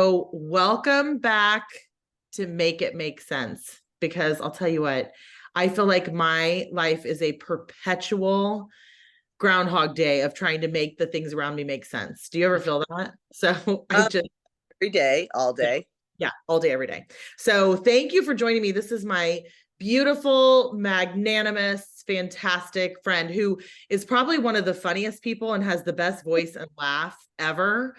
So welcome back to Make It Make Sense, because I'll tell you what, I feel like my life is a perpetual Groundhog Day of trying to make the things around me make sense. Do you ever feel that? So I Um, just, every day, all day. yeah, all day, every day. So thank you for joining me. This is my beautiful, magnanimous, fantastic friend who is probably one of the funniest people and has the best voice and laugh ever.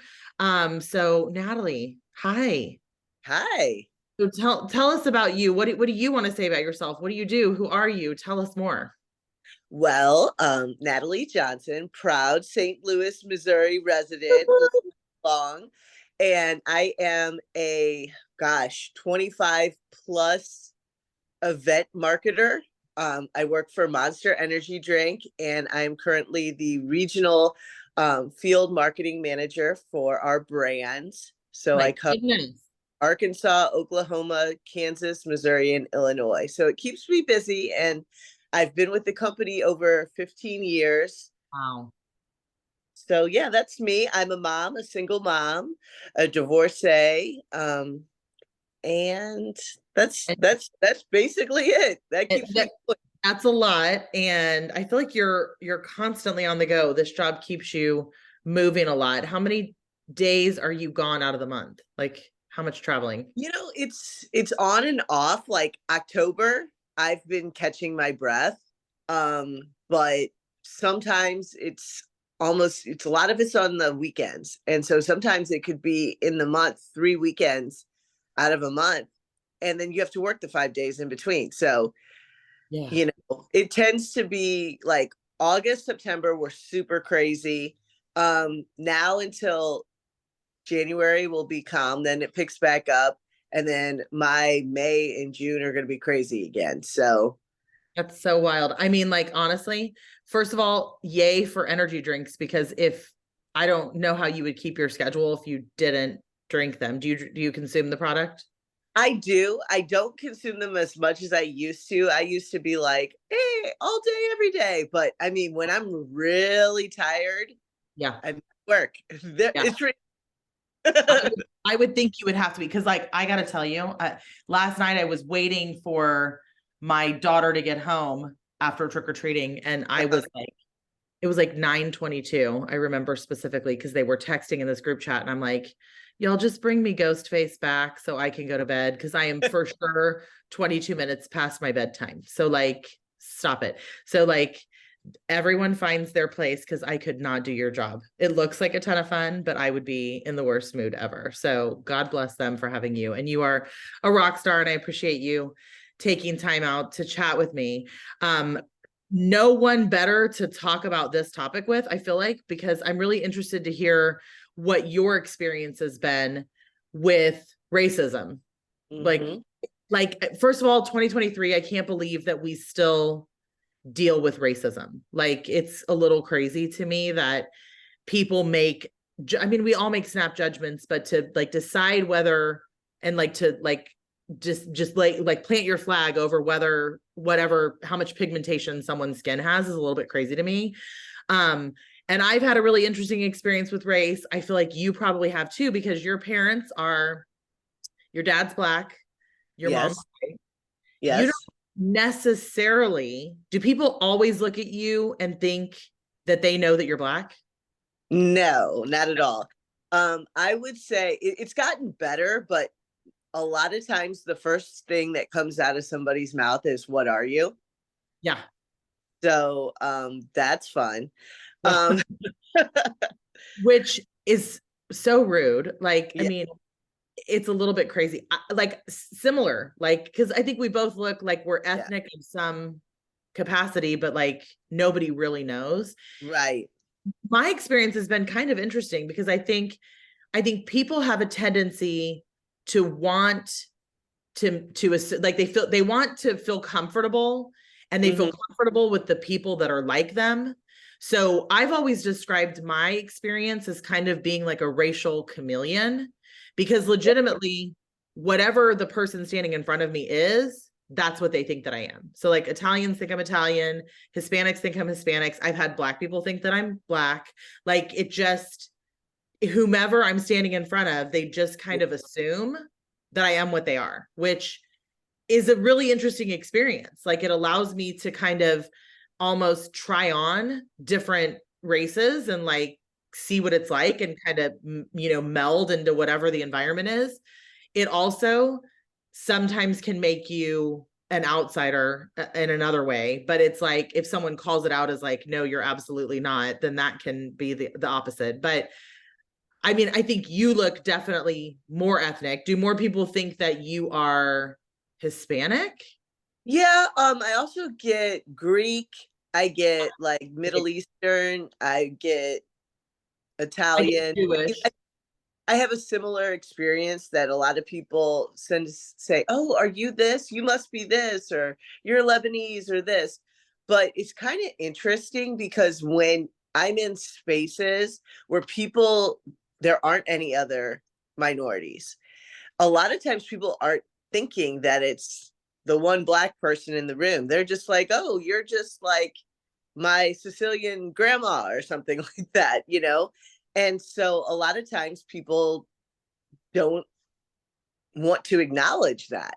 So Natalie, hi. Hi. So tell us about you. What do you want to say about yourself? What do you do? Who are you? Tell us more. Well, Natalie Johnson, proud St. Louis, Missouri resident, long, and I am a 25 plus event marketer. I work for Monster Energy Drink, and I'm currently the regional field marketing manager for our brands. So I My cover goodness. Arkansas, Oklahoma, Kansas, Missouri, and Illinois. So it keeps me busy. And I've been with the company over 15 years. Wow. So yeah, that's me. I'm a mom, a single mom, a divorcee. And that's And, that's basically it. That and keeps that, me going. that's a lot. And I feel like you're constantly on the go. This job keeps you moving a lot. How many days are you gone out of the month? Like how much traveling? It's on and off. Like October, I've been catching my breath. But sometimes it's a lot of it's on the weekends. And so sometimes it could be in the month, 3 weekends out of a month. And then you have to work the 5 days in between. So, Yeah. it tends to be like August, September, we're super crazy. Now until January will be calm, then it picks back up, and then my May and June are going to be crazy again. So, That's so wild. I mean, like, honestly, first of all, yay for energy drinks, because if I don't know how you would keep your schedule if you didn't drink them. Do you consume the product? I do. I don't consume them as much as I used to. I used to be like, hey, all day, every day. But I mean, when I'm really tired, Yeah. I'm at work. Yeah. It's I I would think you would have to be, because like I gotta tell you, last night I was waiting for my daughter to get home after trick-or-treating, and I was like, it was like 9:22. I remember specifically because they were texting in this group chat, and I'm like, y'all just bring me Ghostface back so I can go to bed, because I am for sure 22 minutes past my bedtime. So like, stop it. So like, everyone finds their place, because I could not do your job. It looks like a ton of fun, but I would be in the worst mood ever. So God bless them for having you. And you are a rock star, and I appreciate you taking time out to chat with me. No one better to talk about this topic with, I feel like, because I'm really interested to hear what your experience has been with racism. Like, Mhm. first of all, 2023, I can't believe that we still deal with racism. Like, it's a little crazy to me that people make, I mean, we all make snap judgments, but to like decide whether, and like to like just like plant your flag over whether whatever, how much pigmentation someone's skin has, is a little bit crazy to me. um and I've had a really interesting experience with race. I feel like you probably have too, because your dad's black, your mom's Yes. white. You don't Yes. necessarily, do people always look at you and think that they know that you're black? No, not at all. I would say it's gotten better, but a lot of times the first thing that comes out of somebody's mouth is, "What are you?" Yeah. So that's fun. Um, Which is so rude. Like, I yeah, mean, it's a little bit crazy. Like, similar, like, because I think we both look like we're yeah, ethnic in some capacity, but like nobody really knows. right. My experience has been kind of interesting, because I think people have a tendency to want to like, they want to feel comfortable, and they feel Hmm. comfortable with the people that are like them. So I've always described my experience as kind of being like a racial chameleon, because legitimately, whatever the person standing in front of me is, that's what they think that I am. So like, Italians think I'm Italian, Hispanics think I'm Hispanics. I've had black people think that I'm black. Like, it just, whomever I'm standing in front of, they just kind of assume that I am what they are, which is a really interesting experience. Like it allows me to kind of almost try on different races and like see what it's like and kind of, meld into whatever the environment is. It also sometimes can make you an outsider in another way, but it's like if someone calls it out as like, no, you're absolutely not, then that can be the opposite. But I mean, I think you look definitely more ethnic. Do more people think that you are Hispanic? Yeah, I also get Greek, I get like Middle Eastern, I get I get Italian. Jewish. I have a similar experience that a lot of people say, "Oh, are you this? You must be this, or you're Lebanese or this." But it's kind of interesting because when I'm in spaces where there aren't any other minorities, a lot of times people aren't thinking that it's the one Black person in the room. They're just like, "Oh, you're just like my Sicilian grandma or something like that, you know?" And so a lot of times people don't want to acknowledge that,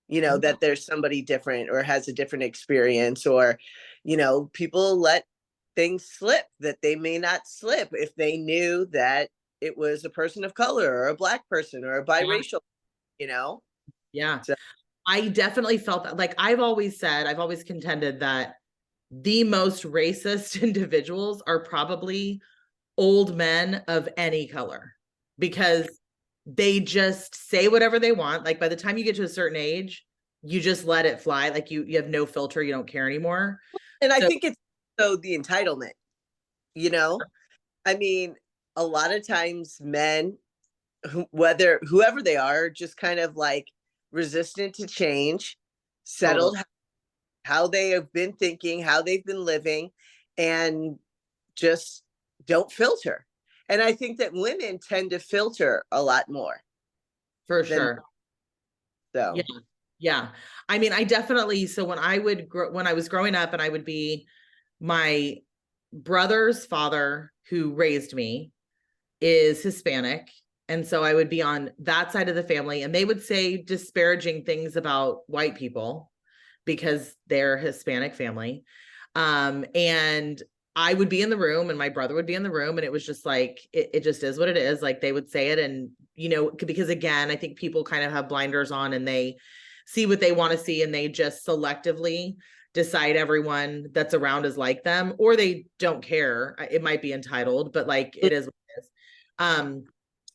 that there's somebody different or has a different experience, or, people let things slip that they may not slip if they knew that it was a person of color or a Black person or a Yeah. biracial, you know? Yeah. So, I definitely felt that. Like I've always said, I've always contended that the most racist individuals are probably old men of any color because they just say whatever they want. Like by the time you get to a certain age, you just let it fly. Like you have no filter, you don't care anymore. and I So think it's so the entitlement, you know? I mean, a lot of times men, whoever they are, just kind of like resistant to change, totally, settled how they have been thinking, how they've been living, and just don't filter. And I think that women tend to filter a lot more for than sure. Yeah. so. Yeah. I mean, I definitely, so when when I was growing up and I would be my brother's father who raised me is Hispanic. And so I would be on that side of the family and they would say disparaging things about white people because they're Hispanic family. And I would be in the room and my brother would be in the room and it was just like it just is what it is. Like they would say it and because again, I think people kind of have blinders on and they see what they want to see and they just selectively decide everyone that's around is like them or they don't care. It might be entitled, but like it is what it is.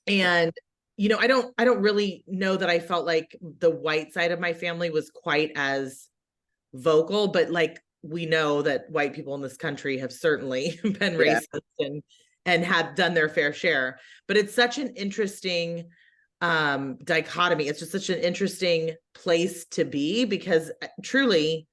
And I don't really know that I felt like the white side of my family was quite as vocal, but like we know that white people in this country have certainly been Yeah. racist and have done their fair share. But it's such an interesting dichotomy. It's just such an interesting place to be because truly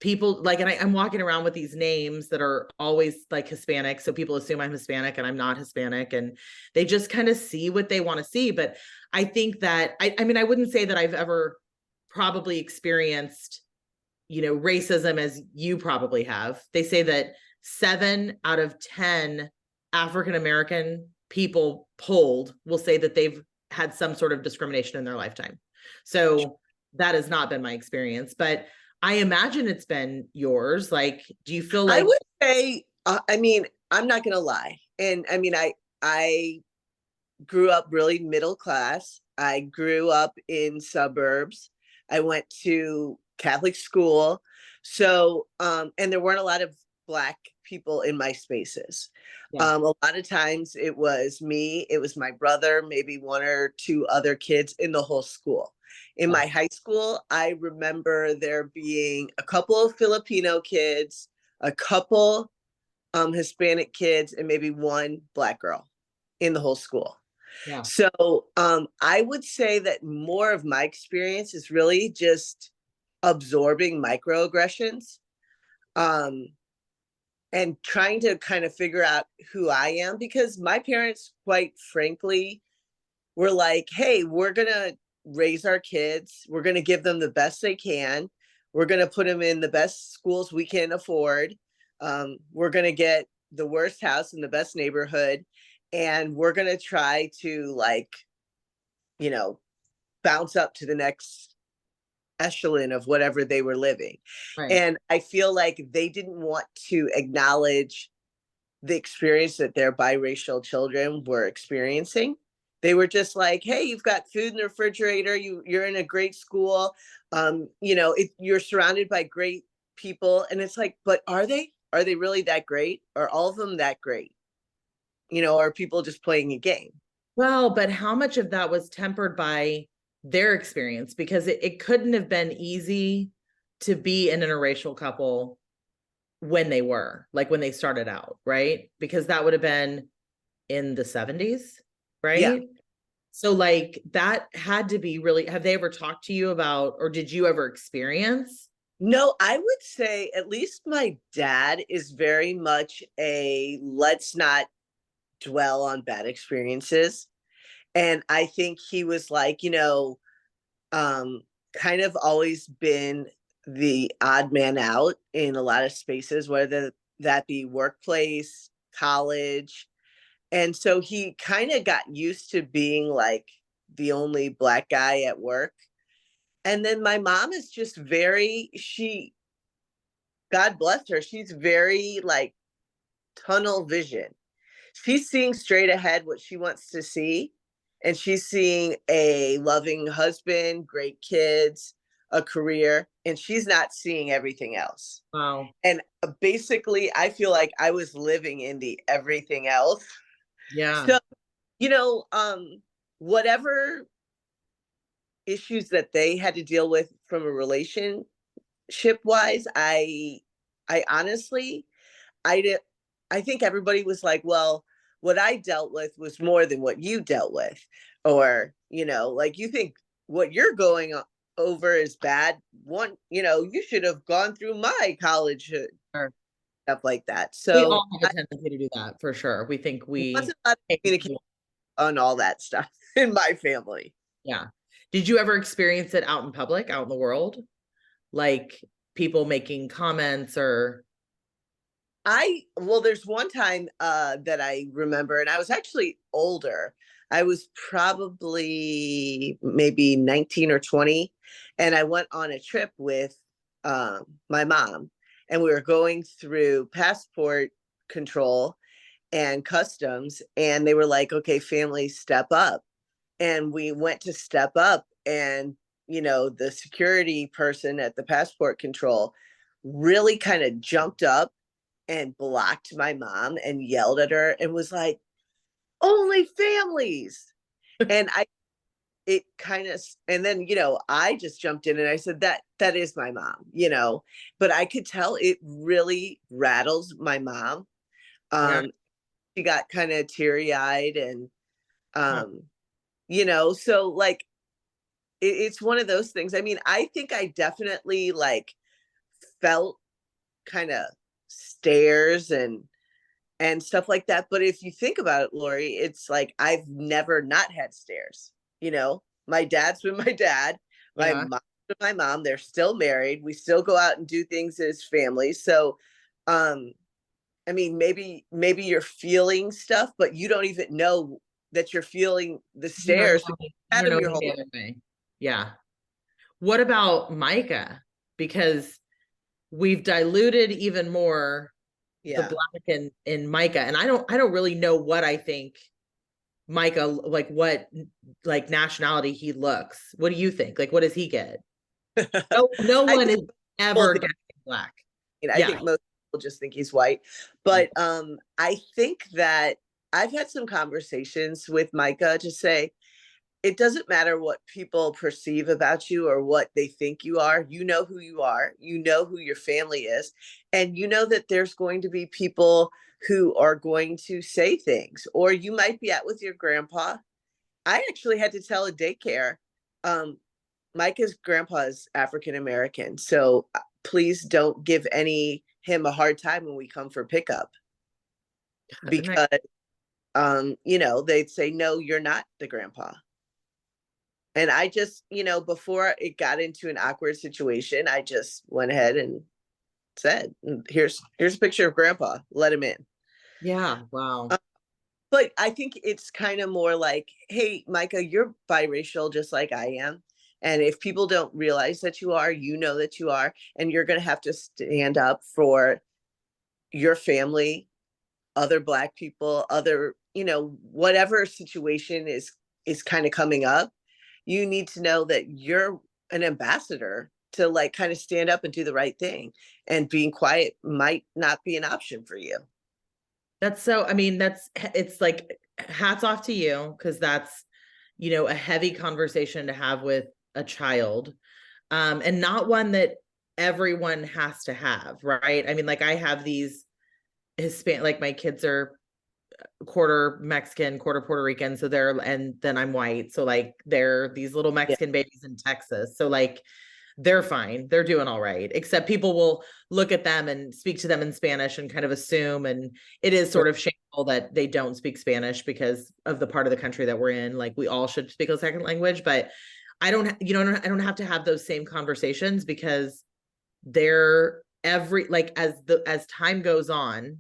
people like, and I'm walking around with these names that are always like Hispanic. So people assume I'm Hispanic and I'm not Hispanic. And they just kind of see what they want to see. But I think that, I mean, I wouldn't say that I've ever probably experienced, racism as you probably have. They say that 7 out of 10 African American people polled will say that they've had some sort of discrimination in their lifetime. So that has not been my experience, but I imagine it's been yours. Like, do you feel I like would say, I mean, I'm not gonna lie. And I mean, I grew up really middle class. I grew up in suburbs. I went to Catholic school. So, and there weren't a lot of Black people in my spaces. yeah, A lot of times it was me, it was my brother, maybe one or two other kids in the whole school. In yeah, my high school, I remember there being a couple of Filipino kids, a couple Hispanic kids, and maybe one Black girl in the whole school. yeah, So I would say that more of my experience is really just absorbing microaggressions, um, and trying to kind of figure out who I am, because my parents, quite frankly, were like, hey, we're going to raise our kids. We're going to give them the best they can. We're going to put them in the best schools we can afford. We're going to get the worst house in the best neighborhood. and we're going to try to, like, you know, bounce up to the next echelon of whatever they were living. Right. And I feel like they didn't want to acknowledge the experience that their biracial children were experiencing. They were just like, hey, you've got food in the refrigerator, you're in a great school, you're surrounded by great people. And it's like, but are they really that great? Are all of them that great? Are people just playing a game? Well, but how much of that was tempered by their experience? Because it couldn't have been easy to be an interracial couple when they were, like when they started out, right? Because that would have been in the 70s, Yeah. right? So like that had to be really, have they ever talked to you about, or did you ever experience? No, I would say at least my dad is very much a let's not dwell on bad experiences. And I think he was like, um, kind of always been the odd man out in a lot of spaces, whether that be workplace, college. And so he kind of got used to being like the only Black guy at work. And then my mom is just God bless her, she's very like tunnel vision. She's seeing straight ahead what she wants to see. And she's seeing a loving husband, great kids, a career, and she's not seeing everything else. Wow. And basically, I feel like I was living in the everything else. Yeah. So, you know, um, whatever issues that they had to deal with from a relationship wise, I honestly, I did. I think everybody was like, well, what I dealt with was more than what you dealt with. Or, like you think what you're going over is bad. You should have gone through my college, Sure. stuff like that. We So all have a tendency to do that for sure. We think there we, wasn't a lot of communication on all that stuff in my family. yeah. Did you ever experience it out in public, out in the world? Like people making comments or, There's one time that I remember, and I was actually older. I was probably maybe 19 or 20, and I went on a trip with my mom, and we were going through passport control and customs, and they were like, okay, family, step up. And we went to step up, and the security person at the passport control really kind of jumped up and blocked my mom and yelled at her and was like, only families. And it kind of, and then, I just jumped in and I said, that is my mom, but I could tell it really rattles my mom. yeah. She got kind of teary eyed and, Huh. um, so like, it's one of those things. I mean, I think I definitely like felt kind of stares and stuff like that. But if you think about it, Lori, it's like I've never not had stares. My dad's been my dad, my Yeah. mom's been my mom. They're still married. We still go out and do things as family. So, um, I mean, maybe you're feeling stuff, but you don't even know that you're feeling the You don't stares. know, Had you don't them know your any whole the life. other way. Yeah. What about Micah? Because we've diluted even more the Yeah. black in Micah. And I don't really know what I think Micah, like what like nationality he looks. What do you think? Like what does he get? No I one think is people ever think, getting black. I Yeah. think most people just think he's white. But I think that I've had some conversations with Micah to say it doesn't matter what people perceive about you or what they think you are. You know who you are. You know who your family is. And you know that there's going to be people who are going to say things, or you might be out with your grandpa. I actually had to tell a daycare, um, Micah's grandpa is African American. So please don't give him a hard time when we come for pickup, Isn't that, because they'd say, no, you're not the grandpa. And I just, before it got into an awkward situation, I just went ahead and said, here's a picture of grandpa, let him in. yeah. Wow. But I think it's kind of more like, hey, Micah, you're biracial just like I am. And if people don't realize that you are, you know that you are, and you're going to have to stand up for your family, other Black people, other, whatever situation is kind of coming up. You need to know that you're an ambassador to like kind of stand up and do the right thing. And being quiet might not be an option for you. That's so, I mean, it's like hats off to you because that's, a heavy conversation to have with a child, and not one that everyone has to have, right? I mean, like I have these Hispanic, like my kids are quarter Mexican, quarter Puerto Rican. So and then I'm white. So like they're these little Yeah. Mexican babies in Texas. So like they're fine. They're doing all right. Except people will look at them and speak to them in Spanish and kind of assume. And it is sort of shameful that they don't speak Spanish because of the part of the country that we're in. Like we all should speak a second language, but I don't, I don't have to have those same conversations because they're like as time goes on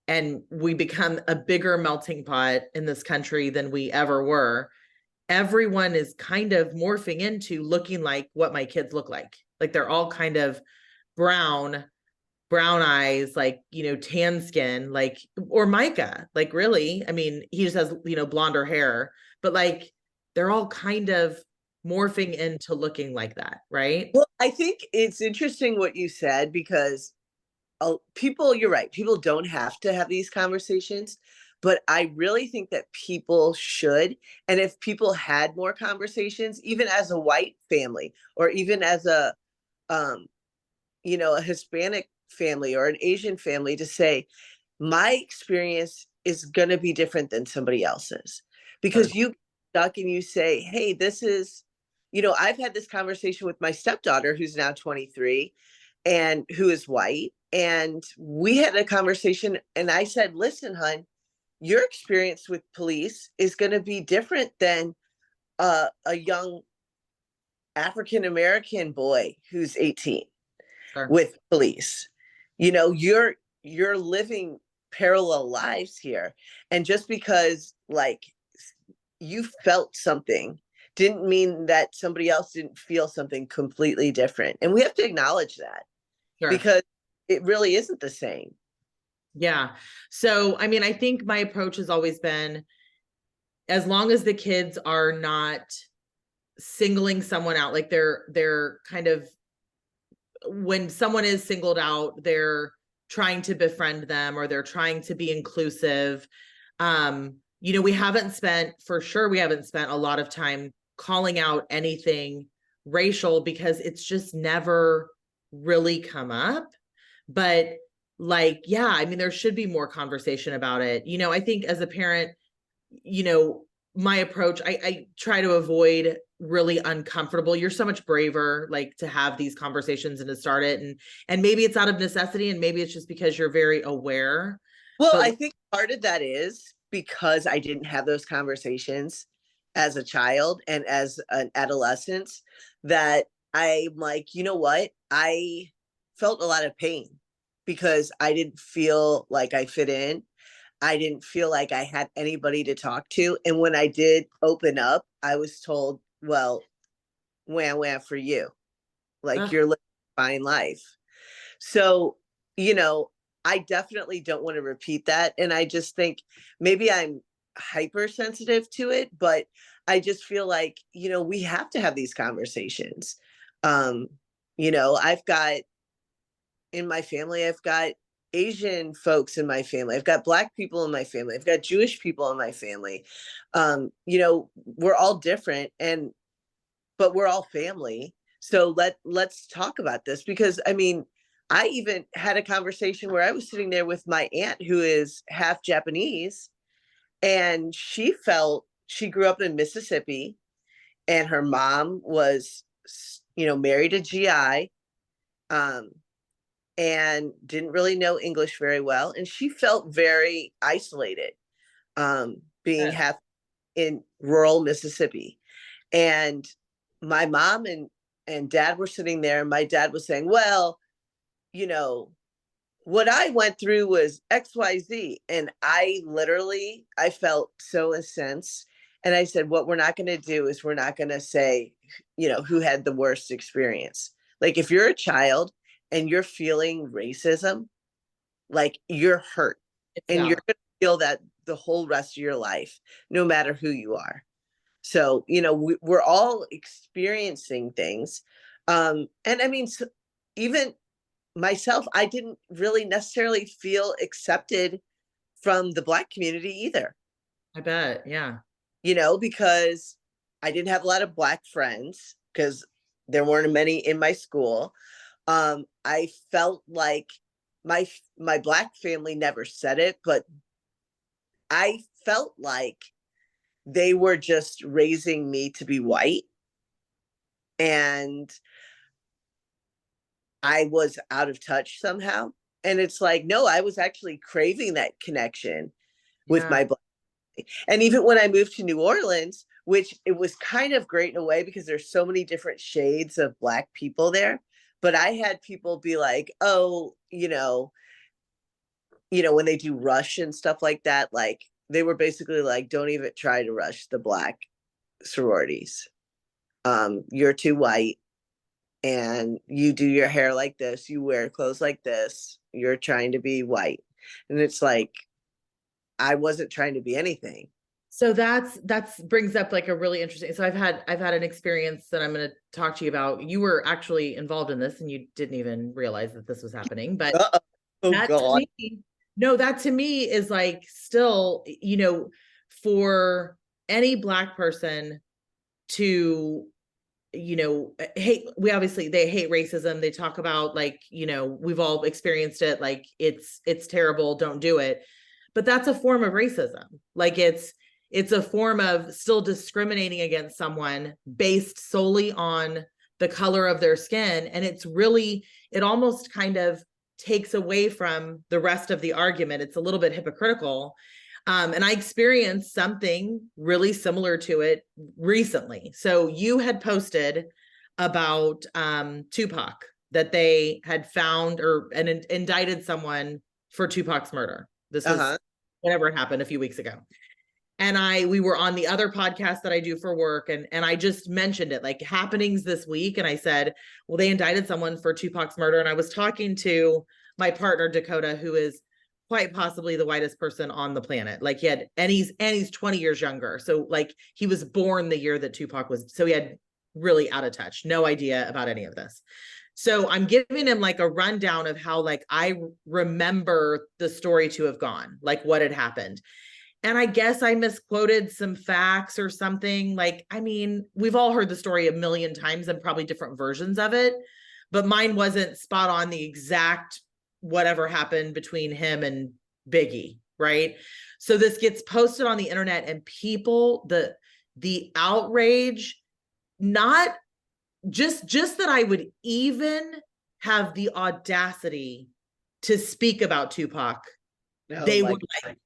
and we become a bigger melting pot in this country than we ever were, everyone is kind of morphing into looking like what my kids look like. Like they're all kind of brown, brown eyes, like, tan skin, like, or Micah, like really, I mean, he just has, blonder hair, but like they're all kind of morphing into looking like that, right? Well, I think it's interesting what you said because people, you're right, people don't have to have these conversations, but I really think that people should. And if people had more conversations, even as a white family or even as um a Hispanic family or an Asian family, to say my experience is going to be different than somebody else's, Sure. because you stuck and you say, hey, this is, I've had this conversation with my stepdaughter who's now 23 and who is white, and we had a conversation and I said, listen, hun, your experience with police is going to be different than a young African American boy who's 18 Sure. with police. You're living parallel lives here. And just because like you felt something didn't mean that somebody else didn't feel something completely different. And we have to acknowledge that Sure. because it really isn't the same. Yeah. So, I mean, I think my approach has always been as long as the kids are not singling someone out, like they're kind of, when someone is singled out, they're trying to befriend them or they're trying to be inclusive. We haven't spent, for sure, we haven't spent a lot of time calling out anything racial because it's just never really come up. But like, yeah, I mean, there should be more conversation about it. I think as a parent, my approach, I try to avoid really uncomfortable. You're so much braver, like to have these conversations and to start it. And maybe it's out of necessity and maybe it's just because you're very aware. Well, But I think part of that is because I didn't have those conversations as a child and as an adolescent, that I'm like, you know what? I felt a lot of pain because I didn't feel like I fit in. I didn't feel like I had anybody to talk to. And when I did open up, I was told, well, wham wham for you. Like you're living a fine life. So, you know, I definitely don't want to repeat that. And I just think maybe I'm hypersensitive to it, but I just feel like, we have to have these conversations. Um, I've got in my family, I've got Asian folks in my family, I've got Black people in my family, I've got Jewish people in my family. We're all different, but we're all family. So let's talk about this, because I mean, I even had a conversation where I was sitting there with my aunt who is half Japanese, and she grew up in Mississippi, and her mom was, married a GI, um, and didn't really know English very well, and she felt very isolated, being half in rural Mississippi. And my mom and dad were sitting there, and my dad was saying, well, you know, what I went through was XYZ. And I felt so incensed. And I said, what we're not going to do is we're not going to say, who had the worst experience. Like, if you're a child and you're feeling racism, like, you're hurt, It's and you're valid. going to feel that the whole rest of your life, no matter who you are. So, we're all experiencing things. And I mean, even myself, I didn't really necessarily feel accepted from the Black community either, I bet. Yeah. because I didn't have a lot of Black friends because there weren't many in my school. I felt like my Black family never said it, but I felt like they were just raising me to be white, and I was out of touch somehow. And it's like, no, I was actually craving that connection with Yeah. my Black. And even when I moved to New Orleans, which it was kind of great in a way because there's so many different shades of Black people there. But I had people be like, oh, when they do Rush and stuff like that, like, they were basically like, don't even try to rush the Black sororities. You're too white, and you do your hair like this, you wear clothes like this, you're trying to be white. And it's like, I wasn't trying to be anything. So that's brings up like a really interesting. So I've had an experience that I'm going to talk to you about. You were actually involved in this and you didn't even realize that this was happening, but Uh-oh. Oh that to God. me, no, that to me is like still, for any Black person to, hate, they hate racism. They talk about like, we've all experienced it. Like it's terrible. Don't do it. But that's a form of racism. Like it's a form of still discriminating against someone based solely on the color of their skin. And it almost kind of takes away from the rest of the argument. It's a little bit hypocritical. And I experienced something really similar to it recently. So you had posted about Tupac, that they had found and indicted someone for Tupac's murder. This was Uh-huh. whatever happened a few weeks ago. And we were on the other podcast that I do for work, and I just mentioned it, like, happenings this week, and I said, well, they indicted someone for Tupac's murder. And I was talking to my partner Dakota, who is quite possibly the whitest person on the planet. Like, he's 20 years younger, so like he was born the year that Tupac was, so he had really out of touch, no idea about any of this. So I'm giving him like a rundown of how like I remember the story to have gone, like what had happened. And I guess I misquoted some facts or something. Like, I mean, we've all heard the story a million times and probably different versions of it, but mine wasn't spot on the exact whatever happened between him and Biggie, right? So this gets posted on the internet, and people, the outrage, not just that I would even have the audacity to speak about Tupac. Oh They my were like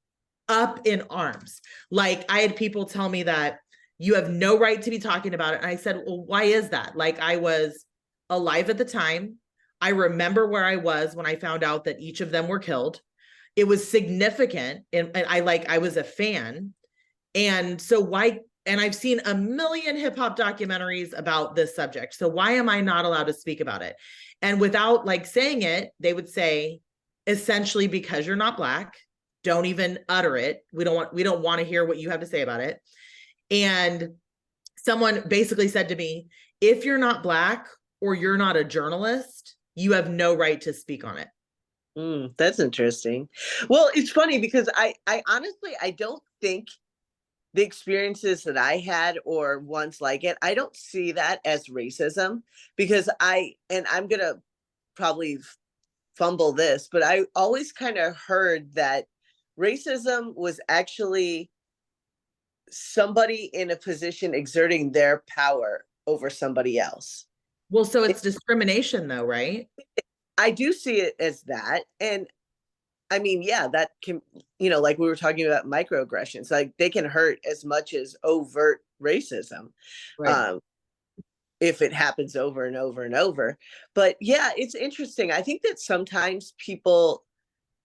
up in arms. Like, I had people tell me that you have no right to be talking about it. And I said, well, why is that? Like, I was alive at the time. I remember where I was when I found out that each of them were killed. It was significant. And I was a fan. And so why, and I've seen a million hip hop documentaries about this subject. So why am I not allowed to speak about it? And without like saying it, they would say, essentially, because you're not Black, don't even utter it. We don't want to hear what you have to say about it. And someone basically said to me, if you're not Black or you're not a journalist, you have no right to speak on it. That's interesting. Well, it's funny because I honestly, I don't think the experiences that I had or ones like it, I don't see that as racism, because I'm going to probably fumble this, but I always kind of heard that racism was actually somebody in a position exerting their power over somebody else. Well, so it's discrimination though, right? I do see it as that. And I mean, yeah, that can, like we were talking about microaggressions, like they can hurt as much as overt racism. Right. If it happens over and over and over. But yeah, it's interesting. I think that sometimes people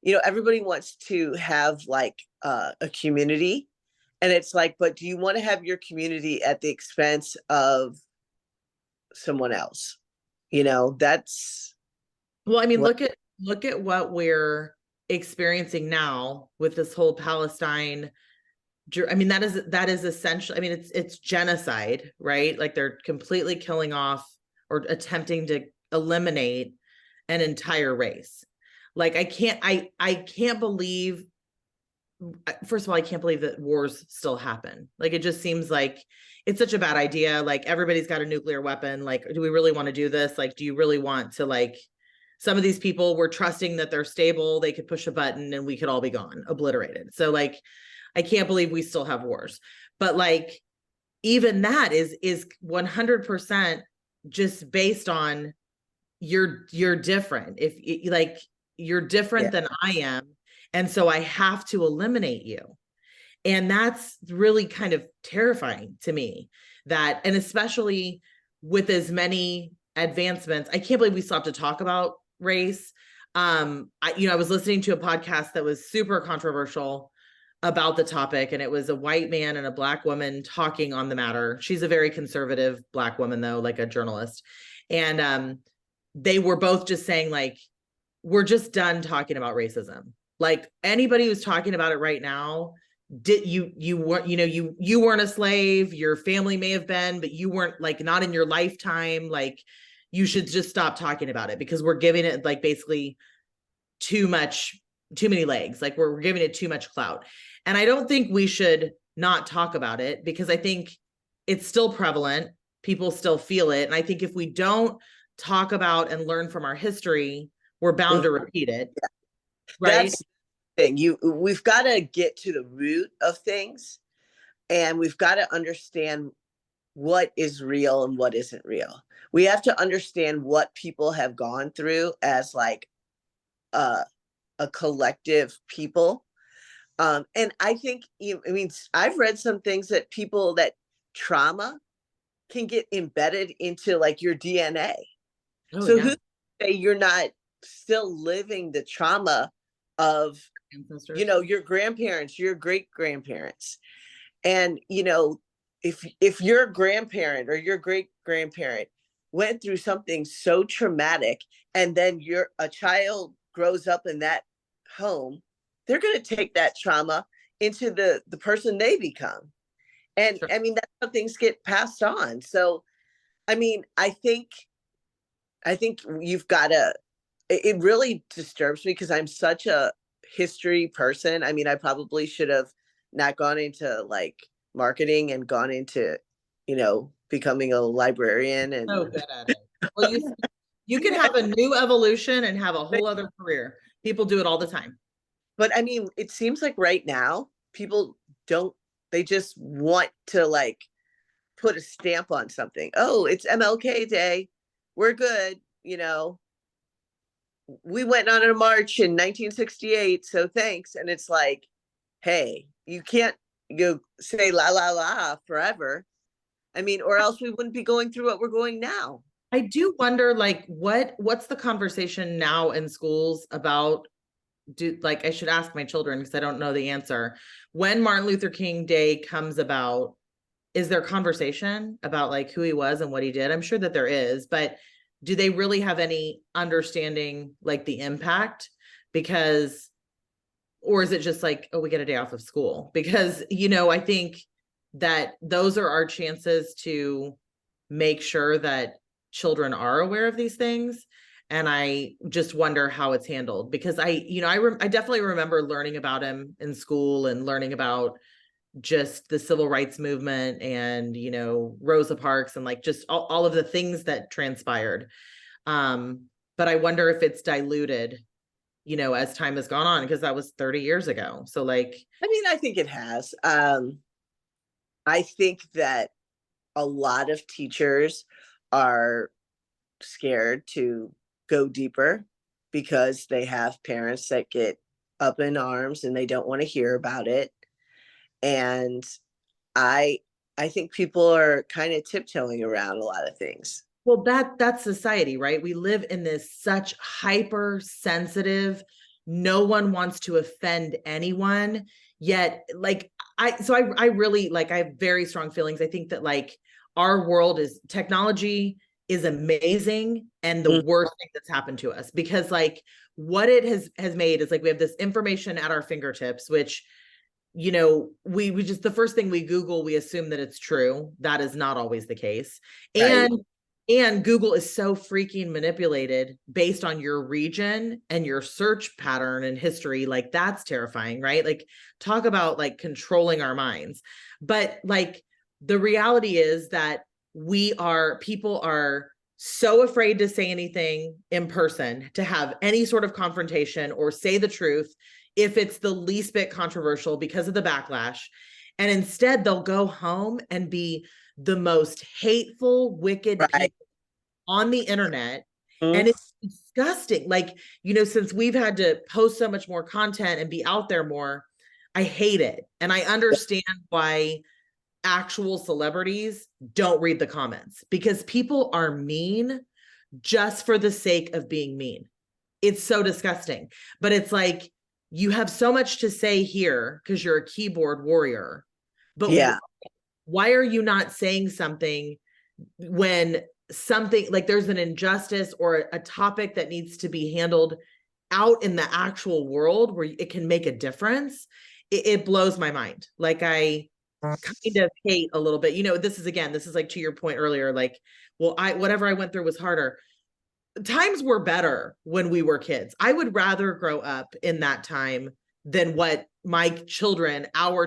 everybody wants to have like a community, and it's like, but do you want to have your community at the expense of someone else? That's Well, I mean, what. look at what we're experiencing now with this whole Palestine. I mean, that is essential. I mean, it's genocide, right? Like they're completely killing off or attempting to eliminate an entire race. Like I can't believe, first of all, I can't believe that wars still happen. Like it just seems like it's such a bad idea. Like everybody's got a nuclear weapon. Like, do we really want to do this? Like, do you really want to, like, some of these people, we're trusting that they're stable, they could push a button and we could all be gone, obliterated. So like, I can't believe we still have wars. But like, even that is 100% just based on you're different. If like you're different Yeah. than I am, and so I have to eliminate you. And that's really kind of terrifying to me, that, and especially with as many advancements, I can't believe we still have to talk about race. I was listening to a podcast that was super controversial about the topic, and it was a white man and a black woman talking on the matter. She's a very conservative black woman, though, like a journalist. And they were both just saying, like, we're just done talking about racism. Like anybody who's talking about it right now, did you weren't, you weren't a slave, your family may have been, but you weren't, like, not in your lifetime. Like you should just stop talking about it, because we're giving it like basically too many legs. Like we're giving it too much clout. And I don't think we should not talk about it, because I think it's still prevalent. People still feel it. And I think if we don't talk about and learn from our history, we're bound to repeat it. Right. That's the thing. We've got to get to the root of things, and we've got to understand what is real and what isn't real. We have to understand what people have gone through as like a collective people. And I think, I've read some things that trauma can get embedded into like your DNA. Oh, So yeah. who say you're not still living the trauma of, Ancestors. your grandparents, your great grandparents. And, if your grandparent or your great grandparent went through something so traumatic, and then a child grows up in that home, they're going to take that trauma into the person they become. And Sure. I mean, that's how things get passed on. So, I mean, I think you've got to, it really disturbs me because I'm such a history person. I mean, I probably should have not gone into like marketing and gone into, becoming a librarian. So And good at it. Well, you can have a new evolution and have a whole other career. People do it all the time. but I mean, it seems like right now people don't, they just want to like put a stamp on something. Oh, it's MLK Day. We're good. We went on a march in 1968. So thanks. And it's like, hey, you can't say la la la forever. I mean, or else we wouldn't be going through what we're going now. I do wonder, like, what's the conversation now in schools about, like, I should ask my children because I don't know the answer. When Martin Luther King Day comes about, is there conversation about like who he was and what he did? I'm sure that there is, but do they really have any understanding, like the impact? Because, or is it just like, oh, we get a day off of school? Because, I think that those are our chances to make sure that children are aware of these things. And I just wonder how it's handled, because I definitely remember learning about him in school and learning about just the civil rights movement and, Rosa Parks and like just all of the things that transpired. But I wonder if it's diluted, as time has gone on, because that was 30 years ago. So like, I mean, I think it has. I think that a lot of teachers are scared to go deeper because they have parents that get up in arms and they don't want to hear about it. And I I think people are kind of tiptoeing around a lot of things. well, that's society, right? We live in this such hypersensitive, no one wants to offend anyone. Yet, like, I really, like, I have very strong feelings. I think that, like, our world is, technology is amazing and the Mm, worst thing that's happened to us, because, like, what it has made is, like, we have this information at our fingertips, which, you know, we just, the first thing we Google, we assume that it's true. That is not always the case. right. And Google is so freaking manipulated based on your region and your search pattern and history. Like, that's terrifying, right? Like, talk about, like, controlling our minds. But, like, the reality is that people are so afraid to say anything in person, to have any sort of confrontation or say the truth if it's the least bit controversial, because of the backlash. And instead, they'll go home and be the most hateful, wicked Right. people on the internet. And Mm, it's disgusting. Like, you know, since we've had to post so much more content and be out there more, I hate it. And I understand why actual celebrities don't read the comments, because people are mean just for the sake of being mean. It's so disgusting. But it's like, you have so much to say here because you're a keyboard warrior. But yeah. why are you not saying something when something, like, there's an injustice or a topic that needs to be handled out in the actual world where it can make a difference? It blows my mind. Like, I kind of hate a little bit, you know, this is like, to your point earlier, like, well, whatever I went through was harder. Times were better when we were kids. I would rather grow up in that time than what our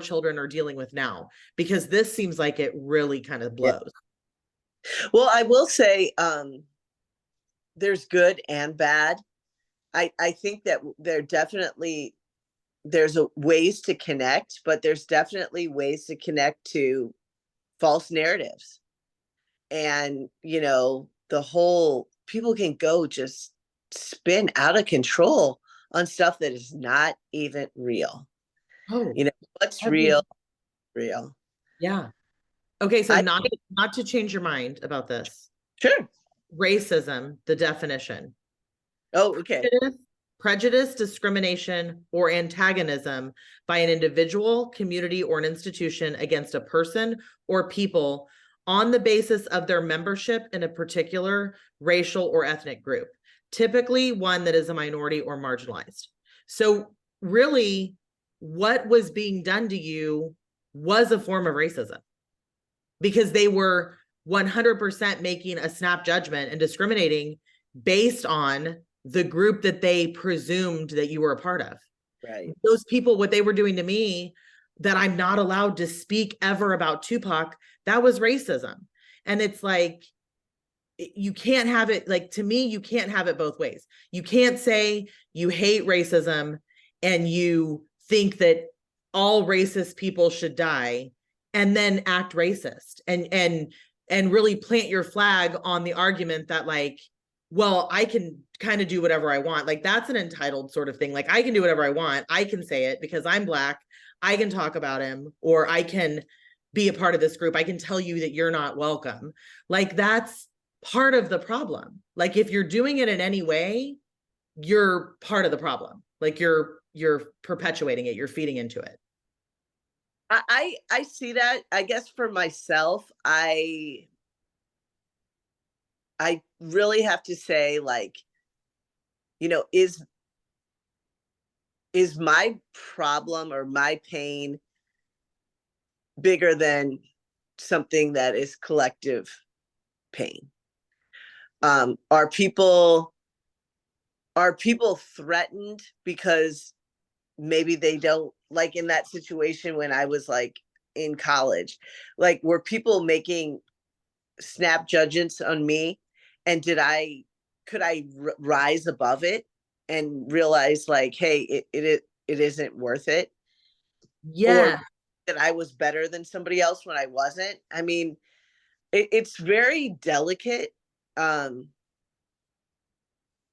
children are dealing with now, because this seems like it really kind of Yeah. blows. Well, I will say, there's good and bad. I think that there's ways to connect, but there's definitely ways to connect to false narratives. And, you know, the whole people can go just spin out of control on stuff that is not even real. Oh, You know, what's every, real, real. yeah. Okay, so I not to change your mind about this. Sure. Racism, the definition. Oh, okay. Prejudice, discrimination, or antagonism by an individual, community, or an institution against a person or people on the basis of their membership in a particular racial or ethnic group, typically one that is a minority or marginalized. So, really, what was being done to you was a form of racism, because they were 100% making a snap judgment and discriminating based on the group that they presumed that you were a part of. Right. Those people, what they were doing to me, that I'm not allowed to speak ever about Tupac, that was racism. And it's like, you can't have it, like, to me, you can't have it both ways. You can't say you hate racism and you think that all racist people should die and then act racist and really plant your flag on the argument that, like, well, I can kind of do whatever I want. Like, that's an entitled sort of thing. Like, I can do whatever I want. I can say it because I'm Black. I can talk about him, or I can be a part of this group. I can tell you that you're not welcome. Like, that's part of the problem. Like, if you're doing it in any way, you're part of the problem. Like, you're perpetuating it, you're feeding into it. I see that. I guess for myself, I really have to say, like, you know, is my problem or my pain bigger than something that is collective pain? Are people threatened because maybe they don't, like, in that situation when I was, like, in college, like, were people making snap judgments on me, and could I rise above it and realize, like, hey, it isn't worth it, or Yeah. that I was better than somebody else when I wasn't? I mean, it's very delicate. um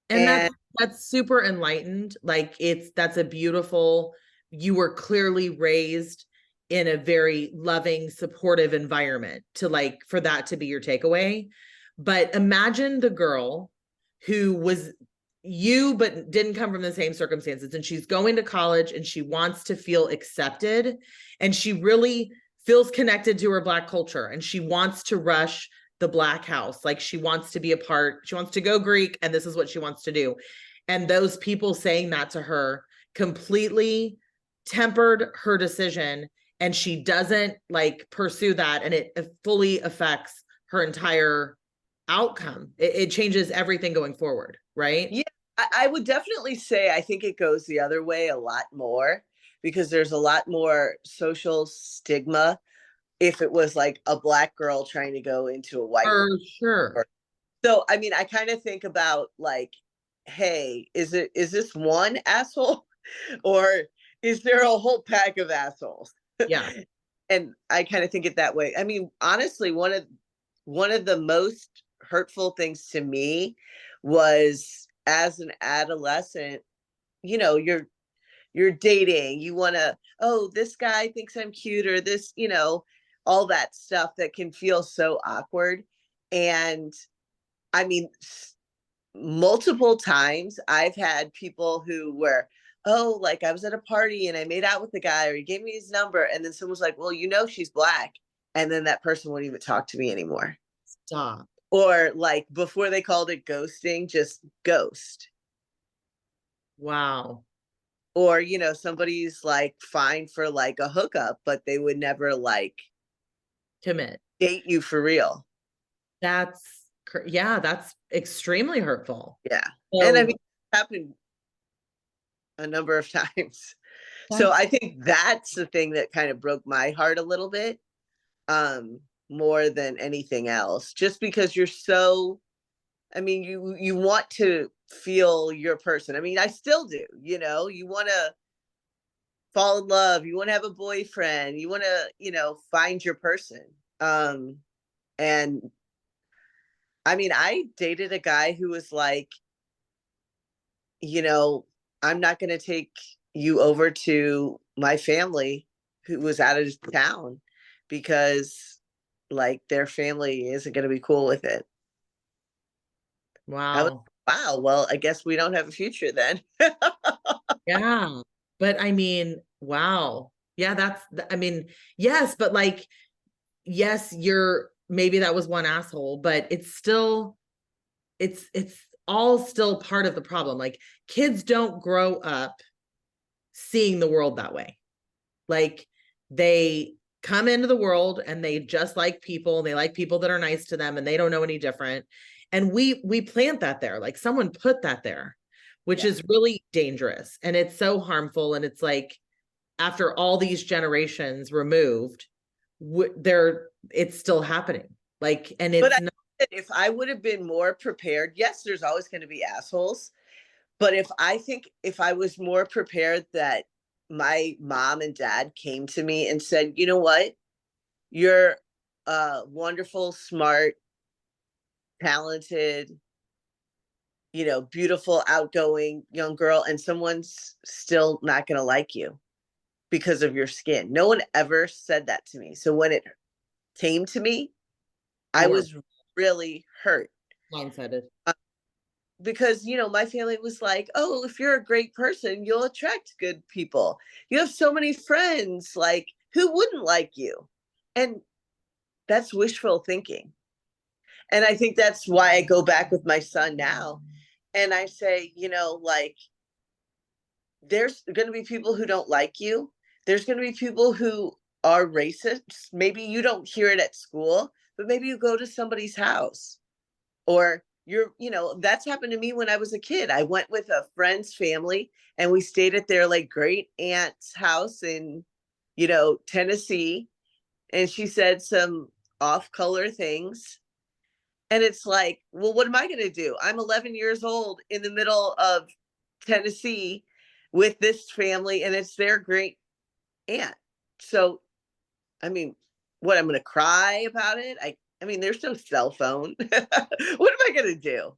And and that's super enlightened. Like, that's a beautiful, you were clearly raised in a very loving, supportive environment to, like, for that to be your takeaway. But imagine the girl who was, but didn't come from the same circumstances, and she's going to college and she wants to feel accepted, and she really feels connected to her Black culture, and she wants to rush the Black house. Like, she wants to be a part, she wants to go Greek, and this is what she wants to do. And those people saying that to her completely tempered her decision, and she doesn't like pursue that, and it fully affects her entire outcome. It changes everything going forward, right? Yeah, I would definitely say I think it goes the other way a lot more, because there's a lot more social stigma if it was like a Black girl trying to go into a white For woman. sure. So I mean, I kind of think about like, hey, is this one asshole or is there a whole pack of assholes? Yeah. And I kind of think it that way. I mean, honestly, one of the most hurtful things to me was as an adolescent, you know, you're dating, you want to, oh, this guy thinks I'm cute, or this, you know, all that stuff that can feel so awkward. And I mean, multiple times I've had people who were, oh, like I was at a party and I made out with the guy, or he gave me his number, and then someone's like, well, you know, she's Black, and then that person won't even talk to me anymore. Stop. Or like before they called it ghosting, just ghost. Wow. Or, you know, somebody's like fine for like a hookup, but they would never like Commit. date you for real. That's, yeah, that's extremely hurtful. Yeah. And I So mean, it happened a number of times. So that's, I think that's the thing that kind of broke my heart a little bit, um, more than anything else. Just because you're so, I mean, you want to feel your person. I mean, I still do, you know, you want to fall in love, you want to have a boyfriend, you want to, you know, find your person. Um, and I mean, I dated a guy who was like, you know, I'm not going to take you over to my family who was out of town because like their family isn't going to be cool with it. I was, wow. wow, well, I guess we don't have a future then. Yeah. But I mean, wow. Yeah, that's, I mean, yes, but like, yes, you're, maybe that was one asshole, but it's still, it's all still part of the problem. Like, kids don't grow up seeing the world that way. Like, they come into the world and they just like people, they like people that are nice to them, and they don't know any different. And we plant that there, like someone put that there, which Yeah. is really dangerous, and it's so harmful. And it's like, after all these generations removed, it's still happening. Like, and But it's not. if I would have been more prepared, yes, there's always going to be assholes. But if I was more prepared that my mom and dad came to me and said, you know what, you're a wonderful, smart, talented, you know, beautiful, outgoing young girl, and someone's still not going to like you because of your skin. No one ever said that to me. So when it came to me, I You were was really hurt. blindsided. Because, you know, my family was like, oh, if you're a great person, you'll attract good people, you have so many friends, like who wouldn't like you? And that's wishful thinking. And I think that's why I go back with my son now and I say, you know, like, there's going to be people who don't like you, there's going to be people who are racist. Maybe you don't hear it at school, but maybe you go to somebody's house, or you're, you know, that's happened to me when I was a kid. I went with a friend's family and we stayed at their like great aunt's house in, you know, Tennessee, and she said some off color things. And it's like, well, what am I going to do? I'm 11 years old in the middle of Tennessee with this family, and it's their great aunt. So, I mean, what, I'm going to cry about it? I mean, there's no cell phone. What am I going to do?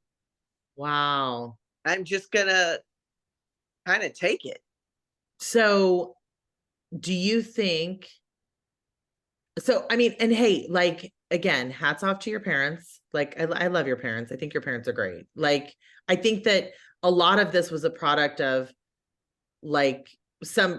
Wow. I'm just going to kind of take it. So do you think, so I mean, and hey, like, again, hats off to your parents. Like, I love your parents. I think your parents are great. Like, I think that a lot of this was a product of like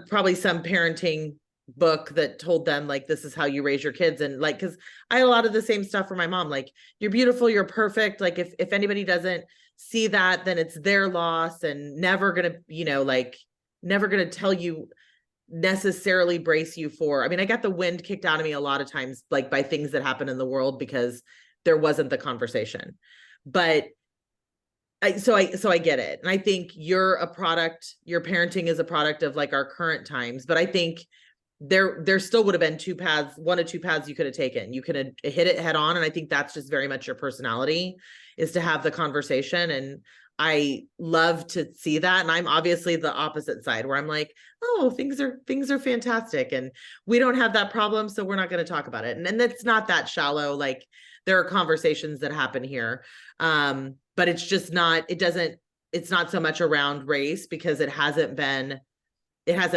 probably some parenting book that told them like this is how you raise your kids. And like, because I had a lot of the same stuff for my mom, like, you're beautiful, you're perfect, like if anybody doesn't see that, then it's their loss, and never gonna, like, never gonna tell you, necessarily brace you for, I mean, I got the wind kicked out of me a lot of times, like by things that happen in the world, because there wasn't the conversation. But so I get it. And I think your parenting is a product of like our current times. But I think there still would have been one of two paths you could have taken. You could have hit it head on. And I think that's just very much your personality, is to have the conversation. And I love to see that. And I'm obviously the opposite side, where I'm like, oh, things are fantastic, and we don't have that problem, so we're not going to talk about it. And that's not that shallow. Like, there are conversations that happen here. But it's just not, it's not so much around race, because it hasn't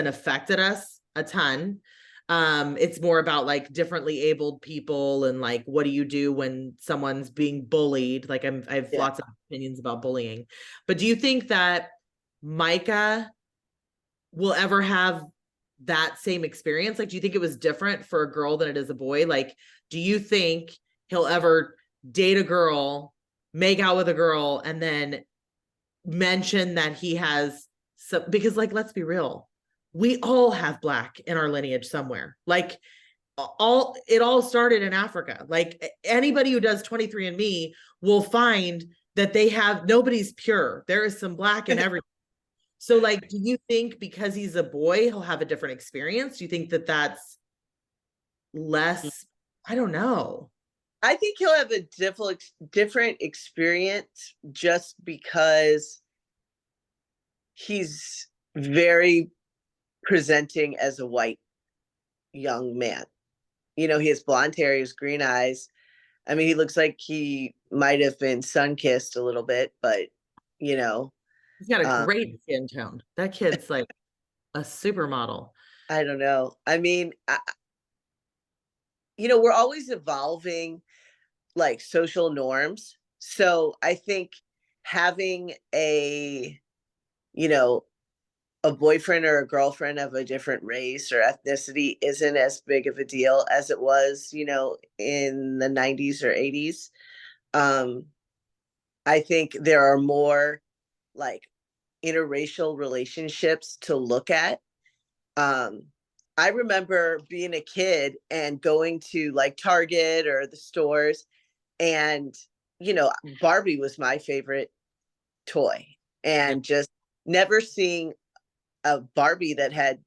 affected us a ton. It's more about like differently abled people, and like, what do you do when someone's being bullied? Like, I have lots of opinions about bullying. But do you think that Micah will ever have that same experience? Like, do you think it was different for a girl than it is a boy? Like, do you think he'll ever date a girl, make out with a girl, and then mention that he has some, because like, let's be real, we all have Black in our lineage somewhere. Like, it all started in Africa. Like, anybody who does 23andMe will find that nobody's pure. There is some Black in everything. So like, do you think because he's a boy, he'll have a different experience? Do you think that that's less? I don't know. I think he'll have a different experience, just because he's very presenting as a white young man. He has blonde hair, he has green eyes. I mean, he looks like he might have been sun-kissed a little bit, but he's got a great skin tone. That kid's like a supermodel. I don't know. I mean, we're always evolving, like, social norms. So I think having a boyfriend or a girlfriend of a different race or ethnicity isn't as big of a deal as it was, in the 90s or 80s. I think there are more like interracial relationships to look at. I remember being a kid and going to like Target or the stores, and Barbie was my favorite toy, and just never seeing a Barbie that had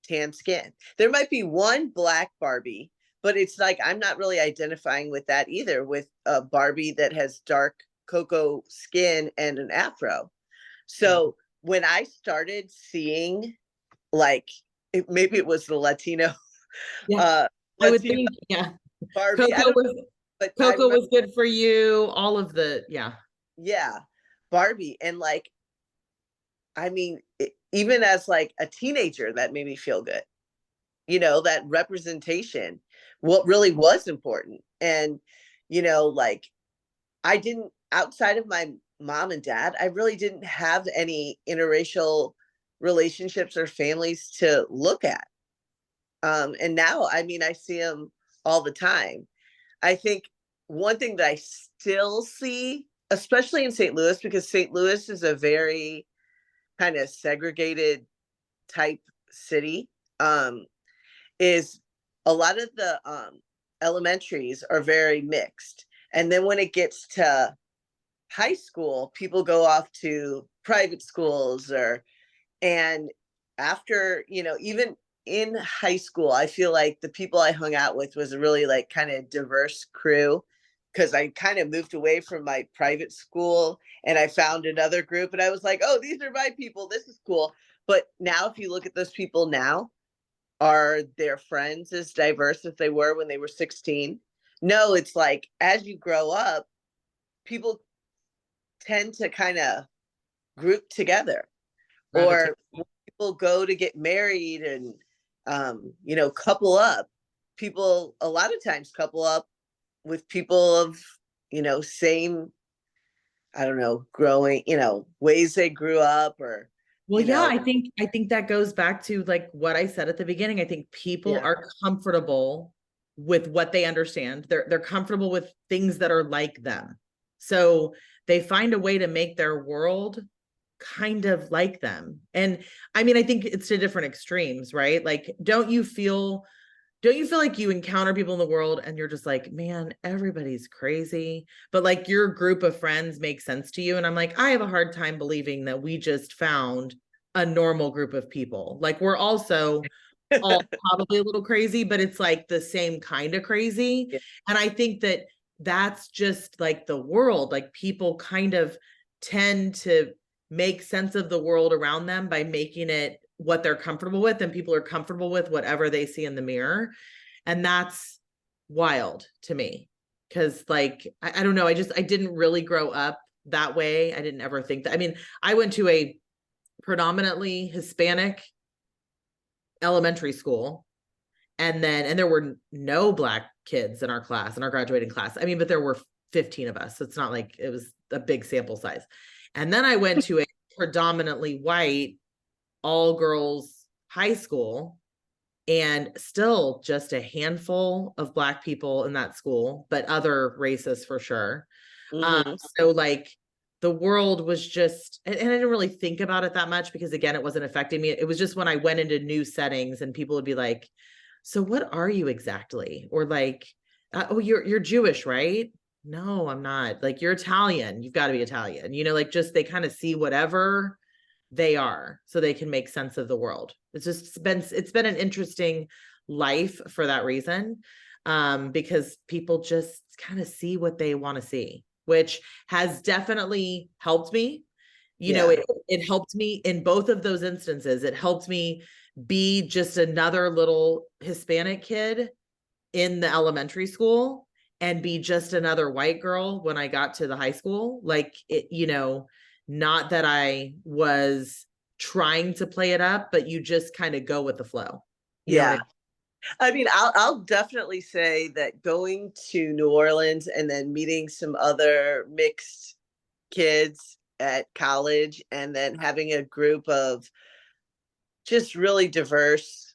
tan skin. There might be one Black Barbie, but it's like, I'm not really identifying with that either, with a Barbie that has dark cocoa skin and an afro. So when I started seeing, like, maybe it was the Latino, I would think, Barbie. Coco was good for you. All of the, Barbie. And like, I mean, even as like a teenager, that made me feel good. That representation, what really was important. And, like, I didn't, outside of my mom and dad, I really didn't have any interracial relationships or families to look at. And now, I mean, I see them all the time. I think one thing that I still see, especially in St. Louis, because St. Louis is a very kind of segregated type city, is a lot of the elementaries are very mixed. And then when it gets to high school, people go off to private schools, and after, even in high school, I feel like the people I hung out with was a really like kind of diverse crew, because I kind of moved away from my private school and I found another group, and I was like, oh, these are my people. This is cool. But now, if you look at those people now, are their friends as diverse as they were when they were 16? No, it's like, as you grow up, people tend to kind of group together, or people go to get married and, couple up. People a lot of times couple up with people of same, I don't know, growing, ways they grew up or, Well, yeah, I think that goes back to like what I said at the beginning. I think people yeah, are comfortable with what they understand. They're comfortable with things that are like them. So they find a way to make their world kind of like them. And I mean, I think it's to different extremes, right? Like, don't you feel like you encounter people in the world and you're just like, man, everybody's crazy, but like your group of friends makes sense to you? And I'm like, I have a hard time believing that we just found a normal group of people. Like, we're also all probably a little crazy, but it's like the same kind of crazy. yeah, And I think that that's just like the world. Like, people kind of tend to make sense of the world around them by making it what they're comfortable with, and people are comfortable with whatever they see in the mirror. And that's wild to me, because like I don't know, I didn't really grow up that way. I didn't ever think that. I mean, I went to a predominantly Hispanic elementary school, and there were no black kids in our class, in our graduating class. I mean, but there were 15 of us, so it's not like it was a big sample size. And then I went to a predominantly white all girls high school, and still just a handful of black people in that school, but other races for sure. hmm So like the world was just, and I didn't really think about it that much because again, it wasn't affecting me. It was just when I went into new settings and people would be like, so what are you exactly? Or like, oh, you're Jewish, right? No, I'm not. Like, you're Italian. You've got to be Italian. Like, just they kind of see whatever they are so they can make sense of the world. It's been an interesting life for that reason, because people just kind of see what they want to see, which has definitely helped me. yeah, It helped me in both of those instances. It helped me be just another little Hispanic kid in the elementary school, and be just another white girl when I got to the high school. Like, not that I was trying to play it up, but you just kind of go with the flow. You know what I yeah. I mean, I'll definitely say that going to New Orleans and then meeting some other mixed kids at college and then having a group of just really diverse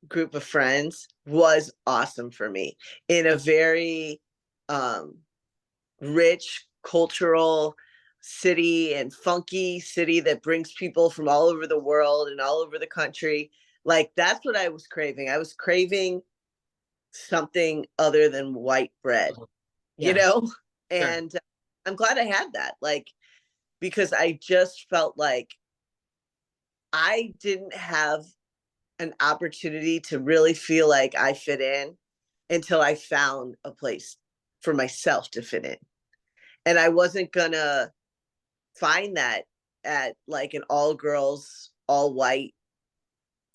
group of friends was awesome for me in a mean? very um rich cultural city and funky city that brings people from all over the world and all over the country. Like that's what I was craving. I was craving something other than white bread, you Yeah, know? sure. And I'm glad I had that. Like because I just felt like I didn't have an opportunity to really feel like I fit in until I found a place for myself to fit in. And I wasn't gonna find that at like an all girls, all white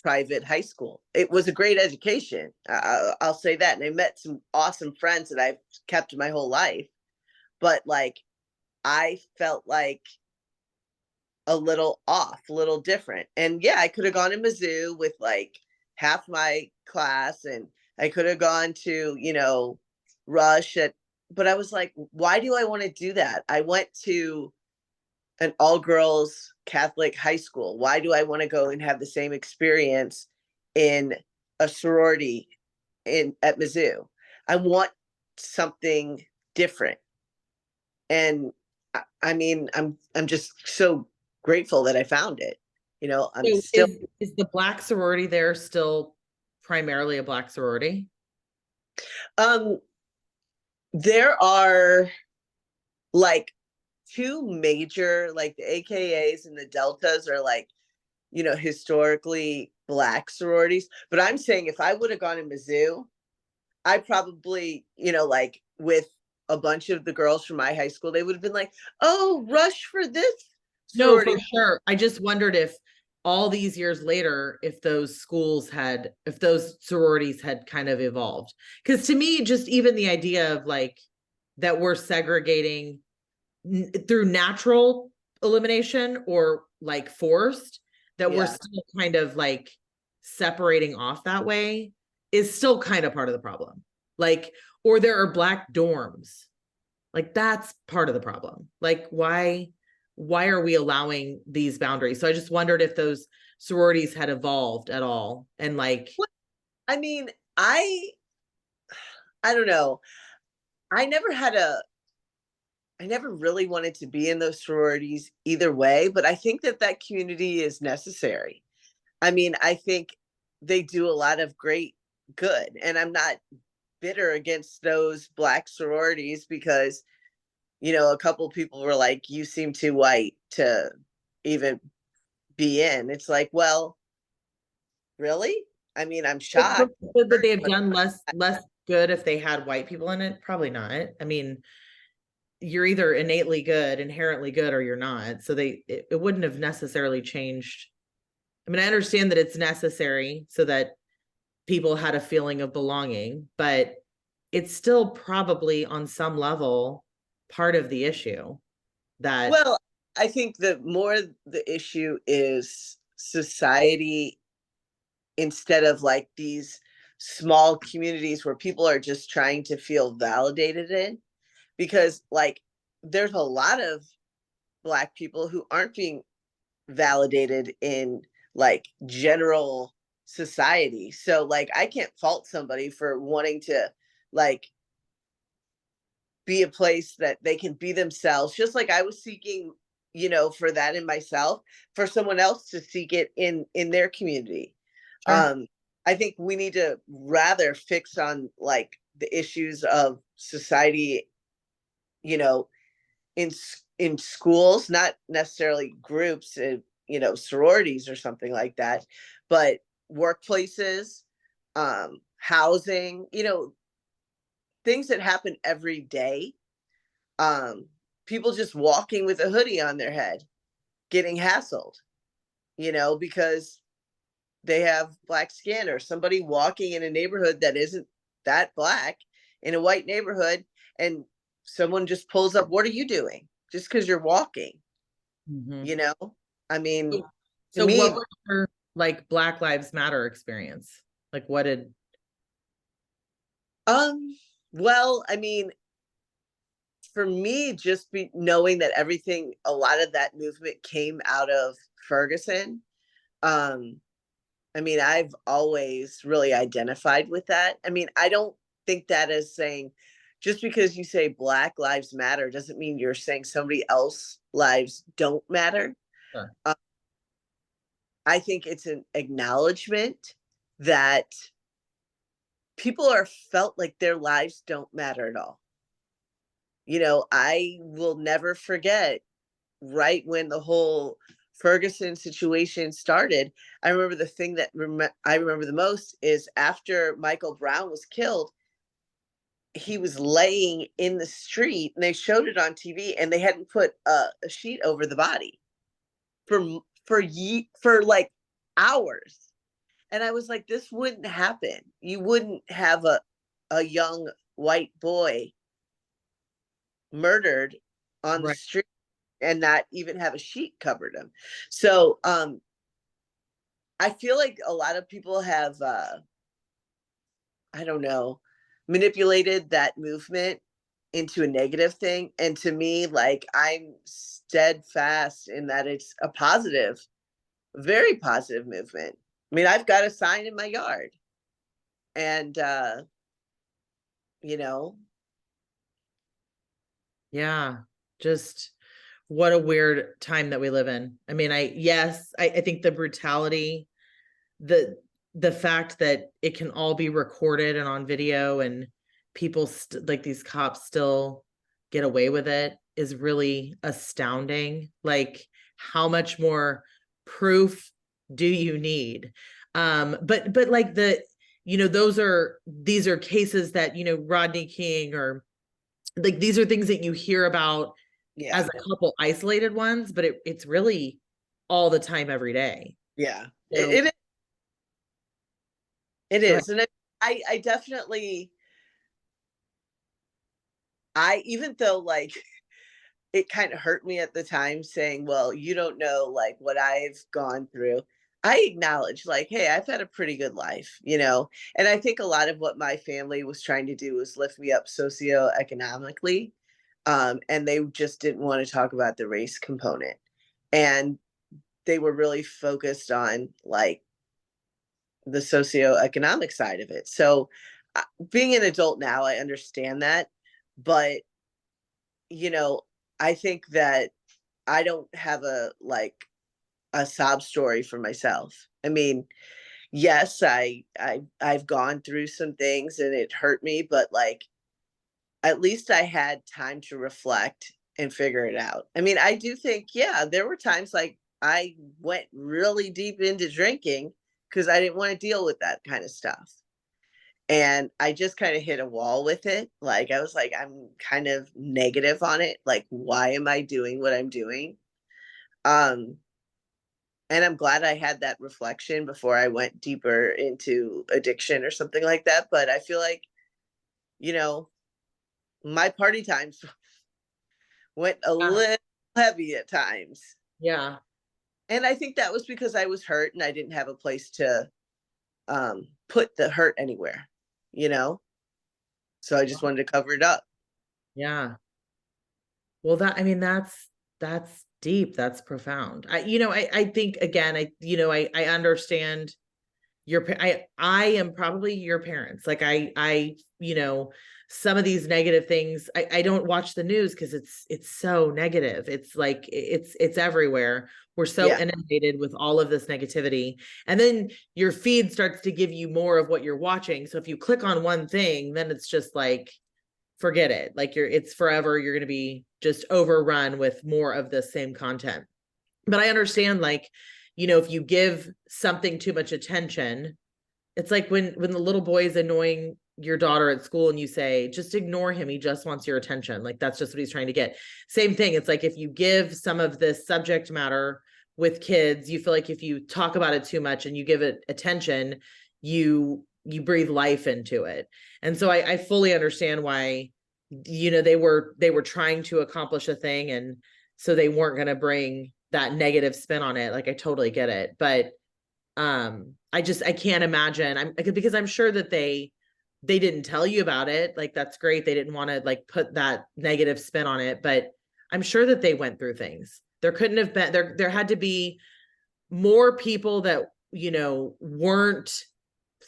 private high school. It was a great education. I'll say that. And I met some awesome friends that I've kept my whole life. But like, I felt like a little off, a little different. And yeah, I could have gone to Mizzou with like half my class and I could have gone to, Rush at, but I was like, why do I want to do that? I went to an all girls Catholic high school. Why do I want to go and have the same experience in a sorority in at Mizzou? I want something different. And I mean, I'm just so grateful that I found it. I'm So still is the black sorority there still primarily a black sorority? um there are like two major like the AKAs and the Deltas are like, historically black sororities. But I'm saying if I would have gone to Mizzou, I probably, like with a bunch of the girls from my high school, they would have been like, oh, rush for this No, sorority. for sure. I just wondered if all these years later, if those sororities had kind of evolved. Because to me, just even the idea of like that we're segregating through natural elimination or like forced, that we're Yeah. still kind of like separating off that way, is still kind of part of the problem. Like, or there are black dorms. Like that's part of the problem. Like why are we allowing these boundaries? So I just wondered if those sororities had evolved at all. And like, Well, I mean, I don't know. I never had a I never really wanted to be in those sororities either way, but I think that that community is necessary. I mean, I think they do a lot of great good, and I'm not bitter against those Black sororities because, a couple people were like, "You seem too white to even be in." It's like, well, really? I mean, I'm shocked. would they have done less good if they had white people in it? Probably not. I mean, you're either innately good, inherently good, or you're not. So it wouldn't have necessarily changed. I mean, I understand that it's necessary so that people had a feeling of belonging, but it's still probably on some level part of the issue that Well, I think the more the issue is society, instead of like these small communities where people are just trying to feel validated in, because like there's a lot of Black people who aren't being validated in like general society. So like I can't fault somebody for wanting to like be a place that they can be themselves, just like I was seeking, for that in myself, for someone else to seek it in their community. sure. I think we need to rather fix on like the issues of society, you know in in schools, not necessarily groups, sororities or something like that, but workplaces, housing, things that happen every day. um People just walking with a hoodie on their head getting hassled, because they have Black skin, or somebody walking in a neighborhood that isn't that Black, in a white neighborhood, and someone just pulls up, what are you doing, just because you're walking, Mhm. you know I mean, to So what me. was your like Black Lives Matter experience? Like what did Well, I mean, for me, just be knowing that everything, a lot of that movement came out of Ferguson. um I mean, I've always really identified with that. I mean, I don't think that as saying, just because you say Black Lives Matter doesn't mean you're saying somebody else lives don't matter. sure. uh, I think it's an acknowledgement that people are felt like their lives don't matter at all. I will never forget, right when the whole Ferguson situation started. I remember the thing that I remember the most is after Michael Brown was killed, he was laying in the street, and they showed it on TV, and they hadn't put a sheet over the body for like hours. And I was like, this wouldn't happen. You wouldn't have a young white boy murdered on the Right. street and not even have a sheet covered him. So I feel like a lot of people have I don't know, manipulated that movement into a negative thing. And to me, like, I'm steadfast in that it's a positive, very positive movement. I mean, I've got a sign in my yard, and you know, Yeah. Just what a weird time that we live in. I mean, I think the brutality, the the fact that it can all be recorded and on video and people like these cops still get away with it is really astounding. Like how much more proof do you need? But like these are cases that, Rodney King, or like these are things that you hear about as yeah, a couple isolated ones, but it's really all the time every day. yeah, So it go ahead. is, and I definitely, I even though like it kind of hurt me at the time saying, well, you don't know like what I've gone through. I acknowledge, like, hey, I've had a pretty good life, and I think a lot of what my family was trying to do was lift me up socioeconomically. And they just didn't want to talk about the race component. And they were really focused on like the socioeconomic side of it. So being an adult now, I understand that. But, you know, I think that I don't have a sob story for myself. I mean, yes, I've gone through some things and it hurt me, but like at least I had time to reflect and figure it out. I mean, I do think, yeah, there were times like I went really deep into drinking because I didn't want to deal with that kind of stuff. And I just kind of hit a wall with it. Like I was like, I'm kind of negative on it. Like, why am I doing what I'm doing? Um, and I'm glad I had that reflection before I went deeper into addiction or something like that. But I feel like, you know, my party times went a Yeah. little heavy at times. Yeah. And I think that was because I was hurt and I didn't have a place to put the hurt anywhere, you know? So I just wanted to cover it up. Yeah. Well, that, I mean, that's deep. That's profound. I think again, I understand I am probably your parents. Like some of these negative things, I don't watch the news because it's so negative. It's like it's everywhere. We're so Yeah. inundated with all of this negativity. And then your feed starts to give you more of what you're watching. So if you click on one thing, then it's just like forget it. Like it's forever. You're going to be just overrun with more of the same content. But I understand, like, if you give something too much attention, it's like when the little boy is annoying your daughter at school and you say, just ignore him. He just wants your attention. Like that's just what he's trying to get. Same thing. It's like if you give some of this subject matter with kids, you feel like if you talk about it too much and you give it attention, you breathe life into it. And so I fully understand why, they were trying to accomplish a thing. And so they weren't going to bring that negative spin on it. Like I totally get it. But I can't imagine because I'm sure that they didn't tell you about it. Like that's great. They didn't want to like put that negative spin on it, but I'm sure that they went through things. There couldn't have been there had to be more people that weren't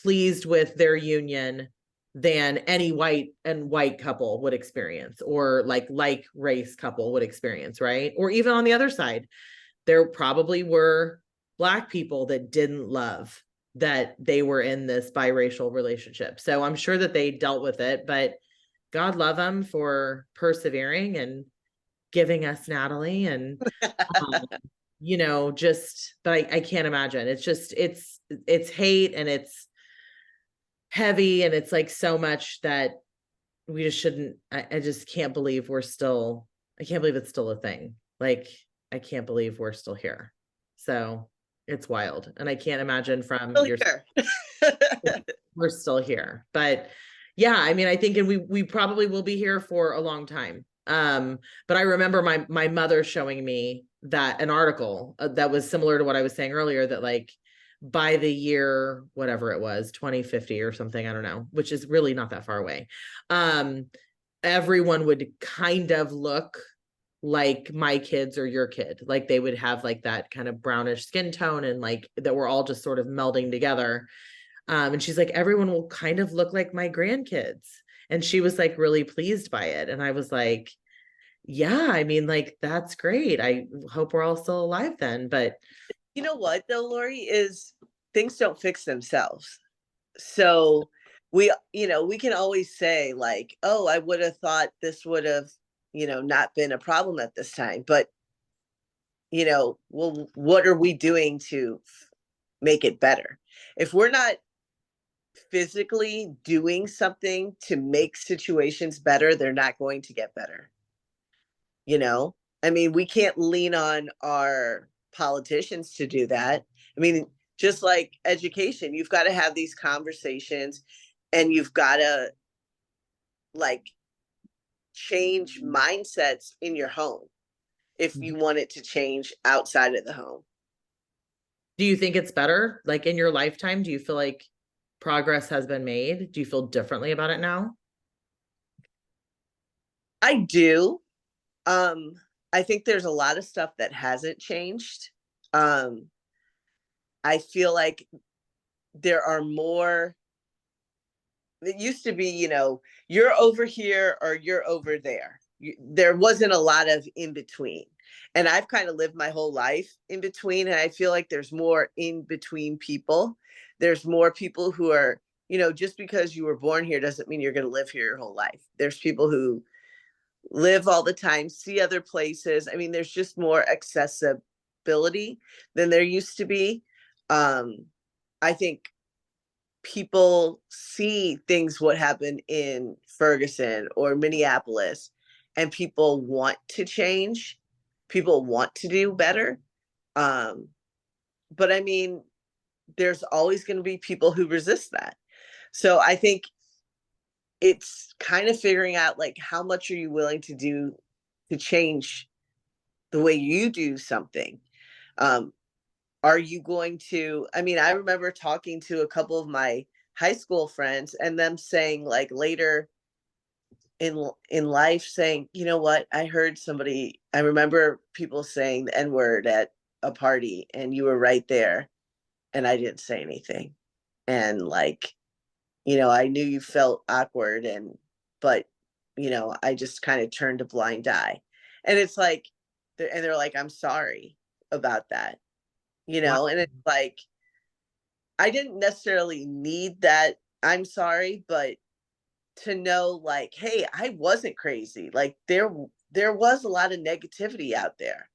pleased with their union than any white couple would experience, or like race couple would experience, right? Or even on the other side, there probably were Black people that didn't love that they were in this biracial relationship. So I'm sure that they dealt with it, but God love them for persevering and giving us Natalie. And um, but I can't imagine. It's just it's hate, and it's heavy, and it's like so much that we just shouldn't. I just can't believe I can't believe it's still a thing. Like I can't believe we're still here. So it's wild. And I can't imagine from Still your here. we're still here. But yeah, I mean, I think, and we probably will be here for a long time. But I remember my mother showing me that an article that was similar to what I was saying earlier, that like by the year whatever it was, 2050 or something, I don't know, which is really not that far away. Everyone would kind of look like my kids or your kid. Like they would have like that kind of brownish skin tone, and like that we're all just sort of melding together. And she's like, everyone will kind of look like my grandkids. And she was like really pleased by it. And I was like, yeah, I mean, like, that's great. I hope we're all still alive then. But You know what though, Lori, is things don't fix themselves. So we can always say like, oh, I would have thought this would have, not been a problem at this time. But, well, what are we doing to make it better? If we're not physically doing something to make situations better, they're not going to get better. I mean, we can't lean on our politicians to do that. I mean, just like education, you've got to have these conversations, and you've got to like change mindsets in your home if you want it to change outside of the home. do you think it's better? Like in your lifetime, do you feel like progress has been made? Do you feel differently about it now? I do. Um, I think there's a lot of stuff that hasn't changed. Um, I feel like there are more. It used to be, you're over here or you're over there. There wasn't a lot of in between. And I've kind of lived my whole life in between. And I feel like there's more in between people. There's more people who are, just because you were born here doesn't mean you're going to live here your whole life. There's people who live all the time, see other places. I mean, there's just more accessibility than there used to be. I think people see things what happened in Ferguson or Minneapolis, and people want to change. People want to do better. Um, but I mean, there's always going to be people who resist that. So I think it's kind of figuring out like how much are you willing to do to change the way you do something. Um, are you going to, I mean, I remember talking to a couple of my high school friends and them saying like later in life saying, you know what, I heard somebody, I remember people saying the N word at a party and you were right there and I didn't say anything. And like, I knew you felt awkward but I just kind of turned a blind eye. And it's like, they're like, I'm sorry about that, Wow. and it's like, I didn't necessarily need that I'm sorry, but to know like, hey, I wasn't crazy. Like there was a lot of negativity out there.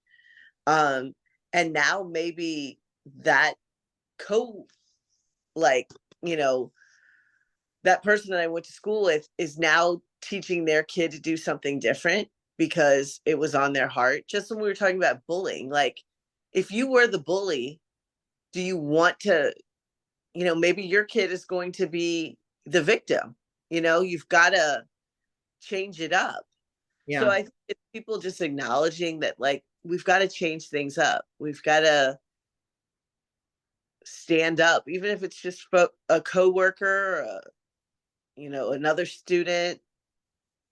Um, and now maybe that co like, that person that I went to school with is now teaching their kid to do something different because it was on their heart. Just when we were talking about bullying, like if you were the bully, do you want to, maybe your kid is going to be the victim. You've got to change it up. So Yeah. I think it's people just acknowledging that like we've got to change things up. We've got to stand up, even if it's just for a coworker, another student,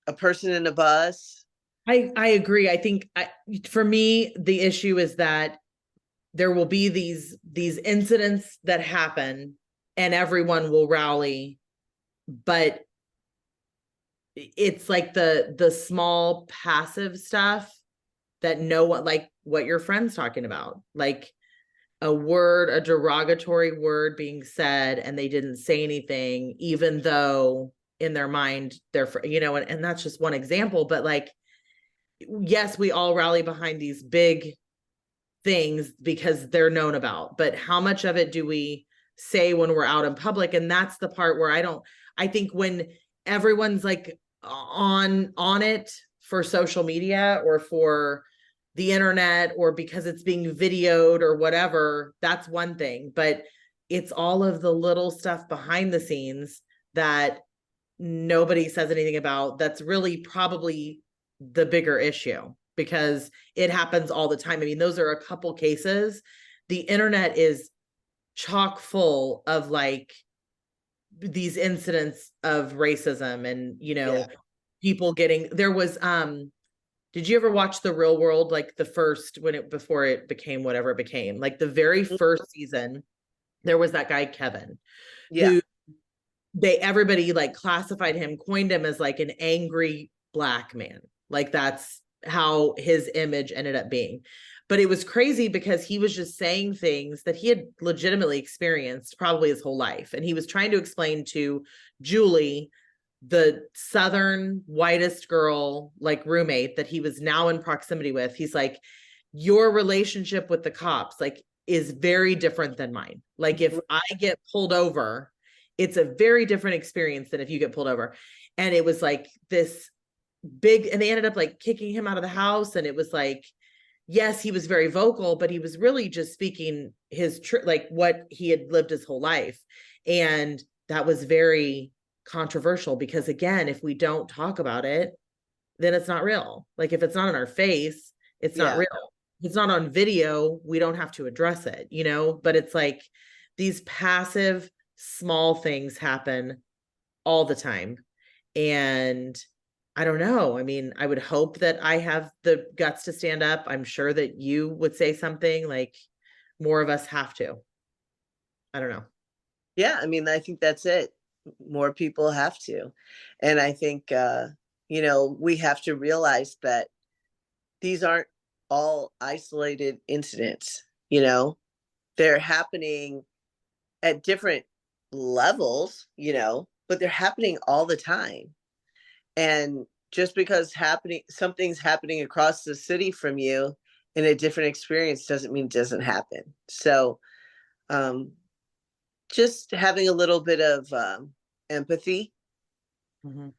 a person in a bus. I agree. I think for me, the issue is that there will be these incidents that happen and everyone will rally, but it's like the small passive stuff that no one, like what your friend's talking about, like a derogatory word being said and they didn't say anything, even though in their mind they're, and that's just one example, but like, yes, we all rally behind these big things because they're known about, but how much of it do we say when we're out in public? And that's the part where I think when everyone's like on it for social media or for the internet or because it's being videoed or whatever, that's one thing, but it's all of the little stuff behind the scenes that nobody says anything about. That's really probably the bigger issue because it happens all the time. I mean, those are a couple cases. The internet is chock full of like these incidents of racism and, Yeah. people getting, there was, did you ever watch The Real World? Like the first, before it became whatever it became, like the very first season, there was that guy, Kevin, Yeah. who everybody like classified him, coined him as like an angry black man. Like that's how his image ended up being. But it was crazy because he was just saying things that he had legitimately experienced probably his whole life. And he was trying to explain to Julie, the Southern whitest girl, like roommate that he was now in proximity with. He's like, your relationship with the cops, like, is very different than mine. Like, if I get pulled over, it's a very different experience than if you get pulled over. And it was like this big, and they ended up like kicking him out of the house. And it was like, yes, he was very vocal, but he was really just speaking his like what he had lived his whole life. And that was very controversial because again, if we don't talk about it, then it's not real. Like if it's not in our face, it's not real. If it's not on video, we don't have to address it, but it's like these passive small things happen all the time. And I don't know. I mean, I would hope that I have the guts to stand up. I'm sure that you would say something like more of us have to. I don't know. Yeah, I mean, I think that's it. More people have to. And I think, we have to realize that these aren't all isolated incidents, they're happening at different levels, but they're happening all the time. And just because something's happening across the city from you in a different experience doesn't mean it doesn't happen. So, um, just having a little bit of empathy, Mhm.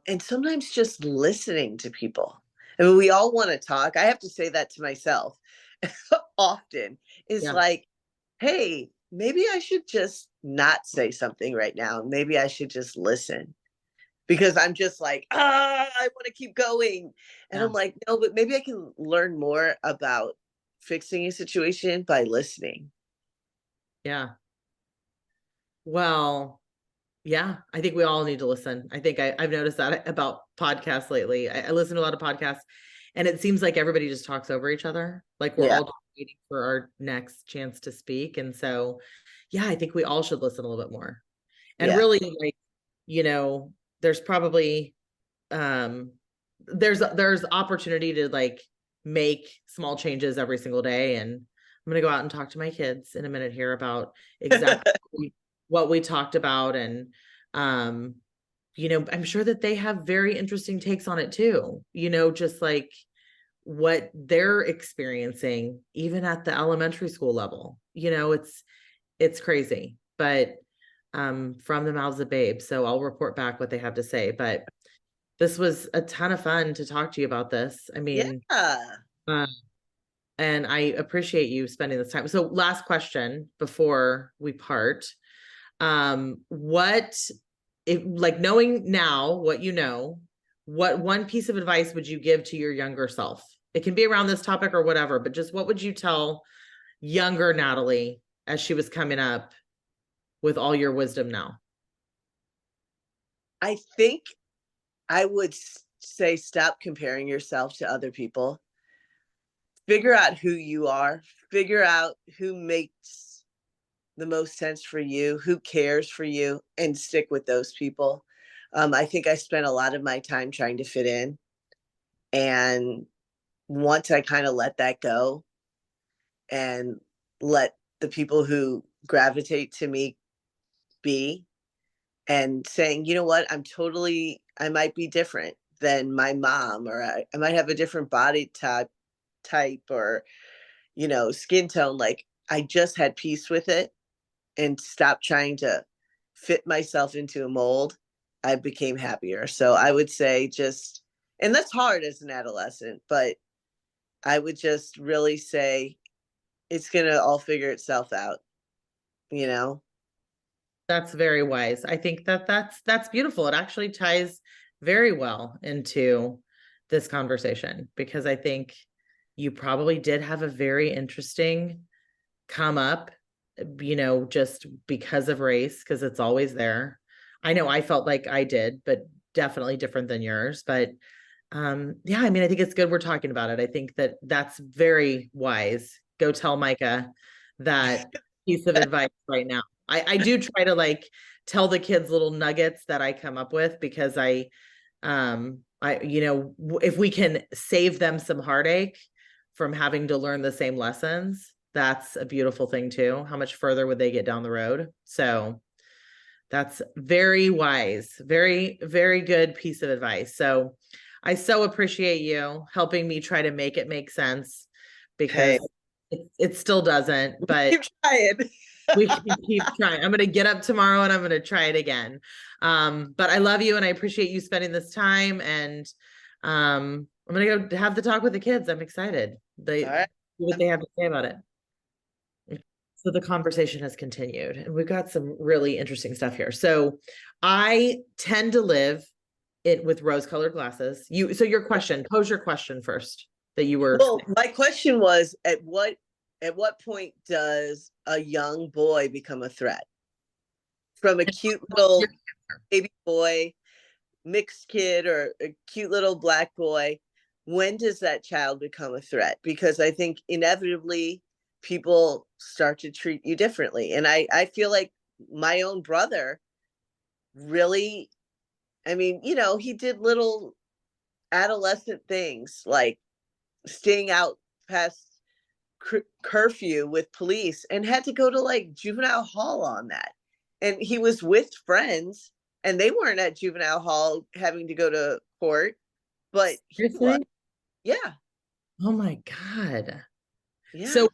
and sometimes just listening to people. I mean, we all want to talk. I have to say that to myself often. Is Yeah. like, hey, maybe I should just not say something right now. Maybe I should just listen, because I'm just like, I want to keep going. And Yeah. I'm like, no, but maybe I can learn more about fixing a situation by listening. Yeah. Well, yeah, I think we all need to listen. I think I've noticed that about podcasts lately. I listen to a lot of podcasts, and it seems like everybody just talks over each other. Like we're Yeah. all just waiting for our next chance to speak. And so, yeah, I think we all should listen a little bit more. And Yeah. really, like, you know, there's probably um there's opportunity to like make small changes every single day. And I'm gonna go out and talk to my kids in a minute here about exactly what we talked about. And um I'm sure that they have very interesting takes on it too, just like what they're experiencing even at the elementary school level. It's crazy, but from the mouths of babes. So I'll report back what they have to say. But this was a ton of fun to talk to you about this. I Yeah. mean, uh, and I appreciate you spending this time. So last question before we part. What if, like, knowing now what you know, what one piece of advice would you give to your younger self? It can be around this topic or whatever, but just what would you tell younger Natalie as she was coming up with all your wisdom now? I think I would say stop comparing yourself to other people. Figure out who you are, figure out who makes the most sense for you, who cares for you, and stick with those people. I think I spent a lot of my time trying to fit in. And once I kind of let that go and let the people who gravitate to me be, and saying, you know what, I might be different than my mom, or I might have a different body type, or, skin tone. Like, I just had peace with it and stopped trying to fit myself into a mold. I became happier. So I would say and that's hard as an adolescent, but I would just really say it's going to all figure itself out, you know? That's very wise. I think that that's beautiful. It actually ties very well into this conversation because I think you probably did have a very interesting come up, just because of race, because it's always there. I know I felt like I did, but definitely different than yours. But yeah, I mean, I think it's good we're talking about it. I think that that's very wise. Go tell Micah that piece of advice right now. I do try to like tell the kids little nuggets that I come up with because if we can save them some heartache from having to learn the same lessons, that's a beautiful thing too. How much further would they get down the road? So that's very wise, very, very good piece of advice. So I so appreciate you helping me try to make it make sense Hey, because it still doesn't, but keep trying. we can keep trying. I'm going to get up tomorrow and I'm going to try it again. But I love you and I appreciate you spending this time. And I'm going to go have the talk with the kids. I'm excited. All right. What they have to say about it. So the conversation has continued and we've got some really interesting stuff here. So I tend to live it with rose colored glasses. So pose your question first that you were. Well, my question was, at what point does a young boy become a threat? From a cute little baby boy mixed kid or a cute little Black boy, when does that child become a threat? Because I think inevitably people start to treat you differently. And I feel like my own brother really, I mean, you know, he did little adolescent things like staying out past curfew with police and had to go to like juvenile hall on that. And he was with friends and they weren't at juvenile hall having to go to court, but he was. Seriously? Yeah. Oh my God. Yeah. So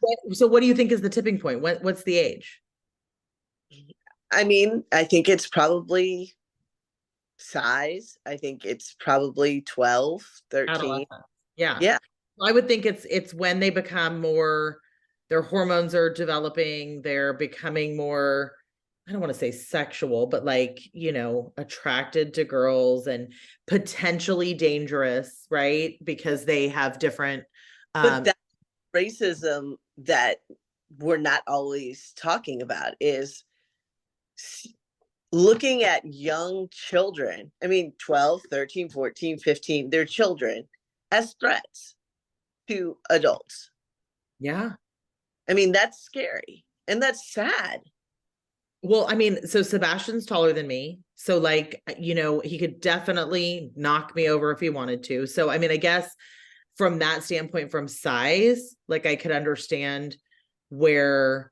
what do you think is the tipping point? What's the age? I mean, I think it's probably size. I think it's probably 12, 13. Adolescence. Yeah. Yeah. I would think it's when they become more, their hormones are developing, they're becoming more, I don't want to say sexual, but like, you know, attracted to girls and potentially dangerous, right? Because they have different But that racism that we're not always talking about is looking at young children. I mean, 12, 13, 14, 15, they're children as threats to adults. yeah. I mean, that's scary and that's sad. Well, I mean, so Sebastian's taller than me. So like, you know, he could definitely knock me over if he wanted to. So I mean, I guess from that standpoint, from size, like I could understand where,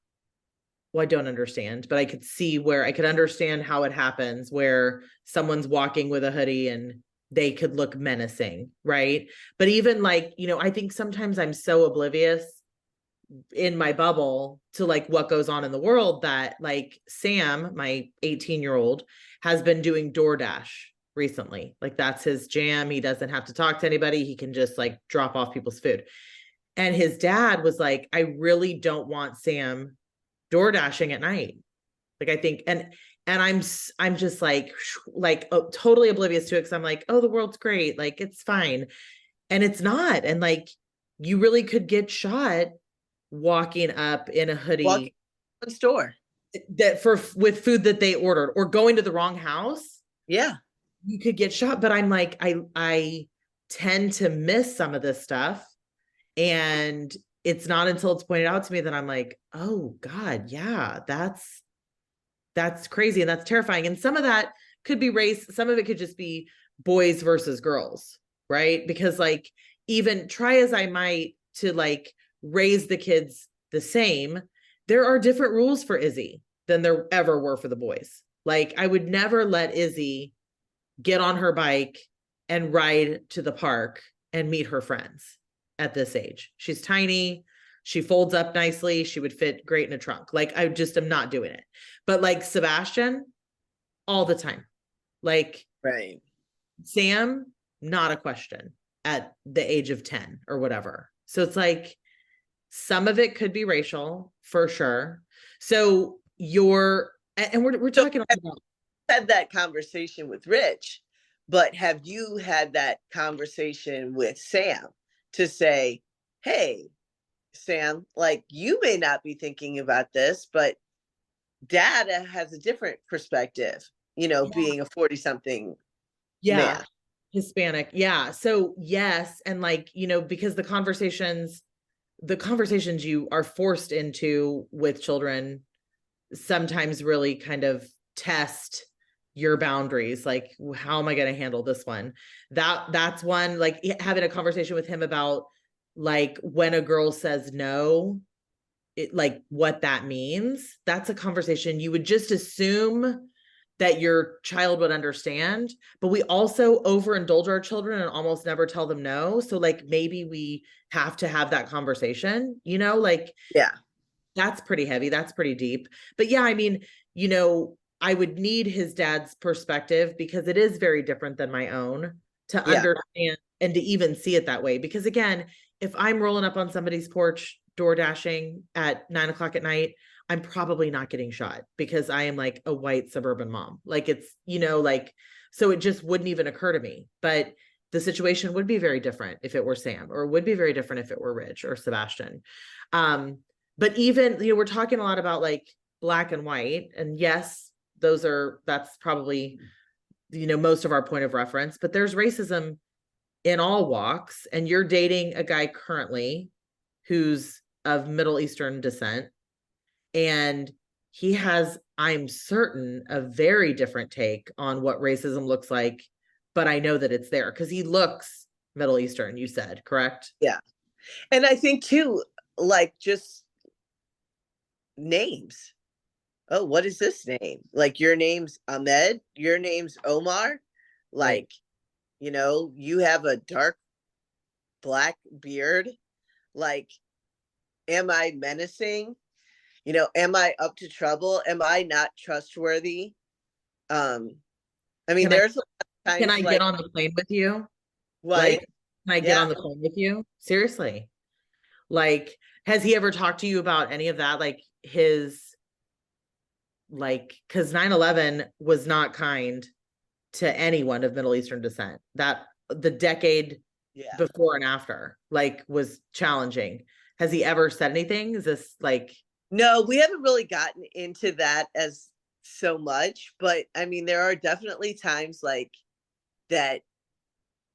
well, I don't understand, but I could see where I could understand how it happens where someone's walking with a hoodie and they could look menacing, right? But even like, you know, I think sometimes I'm so oblivious in my bubble to like what goes on in the world that like Sam, my 18-year-old, has been doing DoorDash recently. Like that's his jam. He doesn't have to talk to anybody. He can just like drop off people's food. And his dad was like, I really don't want Sam door dashing at night. Like I think, and I'm just like totally oblivious to it because I'm like, oh, the world's great, like it's fine, and it's not. And like you really could get shot walking up in a hoodie, walking to the store, that for with food that they ordered, or going to the wrong house. yeah, You could get shot. But I'm like, I tend to miss some of this stuff, and it's not until it's pointed out to me that I'm like, oh God, yeah, that's crazy and that's terrifying. And some of that could be race, some of it could just be boys versus girls, right? Because like even try as I might to like raise the kids the same, there are different rules for Izzy than there ever were for the boys. Like I would never let Izzy get on her bike and ride to the park and meet her friends at this age. She's tiny. She folds up nicely. She would fit great in a trunk. Like I just am not doing it. But like Sebastian, all the time. Like right. Sam, not a question at the age of 10 or whatever. So it's like some of it could be racial for sure. So we're So talking about had that conversation with Rich, but have you had that conversation with Sam to say, hey, Sam, like you may not be thinking about this, but dad has a different perspective, you know, yeah, being a 40 something yeah, man. Hispanic. Yeah. So yes. And like, you know, because the conversations you are forced into with children sometimes really kind of test your boundaries. Like, how am I going to handle this one? That's one, like having a conversation with him about like when a girl says no, it like what that means. That's a conversation you would just assume that your child would understand, but we also overindulge our children and almost never tell them no. So like maybe we have to have that conversation, you know, like Yeah. that's pretty heavy. That's pretty deep. But yeah, I mean, you know, I would need his dad's perspective because it is very different than my own to Yeah. understand and to even see it that way. Because again, if I'm rolling up on somebody's porch, door dashing at 9 o'clock at night, I'm probably not getting shot because I am like a white suburban mom. Like it's, you know, like, so it just wouldn't even occur to me. But the situation would be very different if it were Sam, or would be very different if it were Rich or Sebastian. But even, you know, we're talking a lot about like black and white, and yes, that's probably most of our point of reference, but there's racism in all walks. And you're dating a guy currently who's of Middle Eastern descent, and he has, I'm certain, a very different take on what racism looks like, but I know that it's there because he looks Middle Eastern, you said, correct? Yeah. And I think too, like, just names. Oh, what is this name? Like, your name's Ahmed, your name's Omar. Right. Like, you have a dark black beard. Like, am I menacing? Am I up to trouble? Am I not trustworthy? Um, I mean, Can I there's a lot of can times I get like, on the plane with you? what? Like, can I get Yeah. on the phone with you? Seriously. Like, has he ever talked to you about any of that? Like because 9/11 was not kind to anyone of Middle Eastern descent. That the decade Yeah. before and after, like, was challenging. Has he ever said anything? Is this like, No, we haven't really gotten into that as so much, but I mean, there are definitely times like that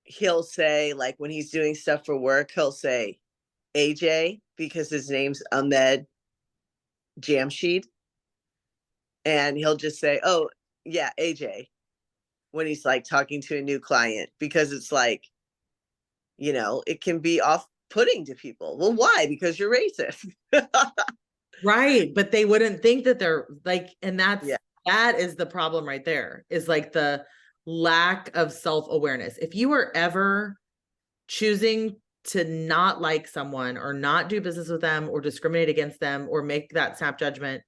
he'll say, like, when he's doing stuff for work, he'll say AJ because his name's Ahmed Jamshid. And he'll just say, oh, yeah, AJ, when he's like talking to a new client, because it's like, it can be off putting to people. Well, why? Because you're racist. right? But they wouldn't think that they're like, and Yeah. that is the problem right there, is like the lack of self-awareness. If you are ever choosing to not like someone or not do business with them or discriminate against them or make that snap judgment,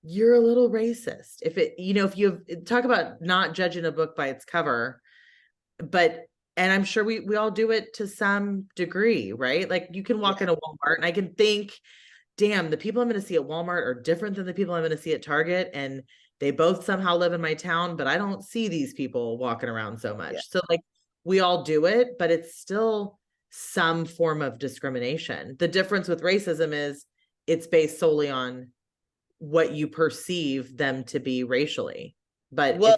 you're a little racist. If you talk about not judging a book by its cover, and I'm sure we all do it to some degree, right? Like, you can walk Yeah. in a Walmart and I can think, damn, the people I'm going to see at Walmart are different than the people I'm going to see at Target. And they both somehow live in my town, but I don't see these people walking around so Yeah. much. So, like, we all do it, but it's still some form of discrimination. The difference with racism is it's based solely on what you perceive them to be racially. But Well,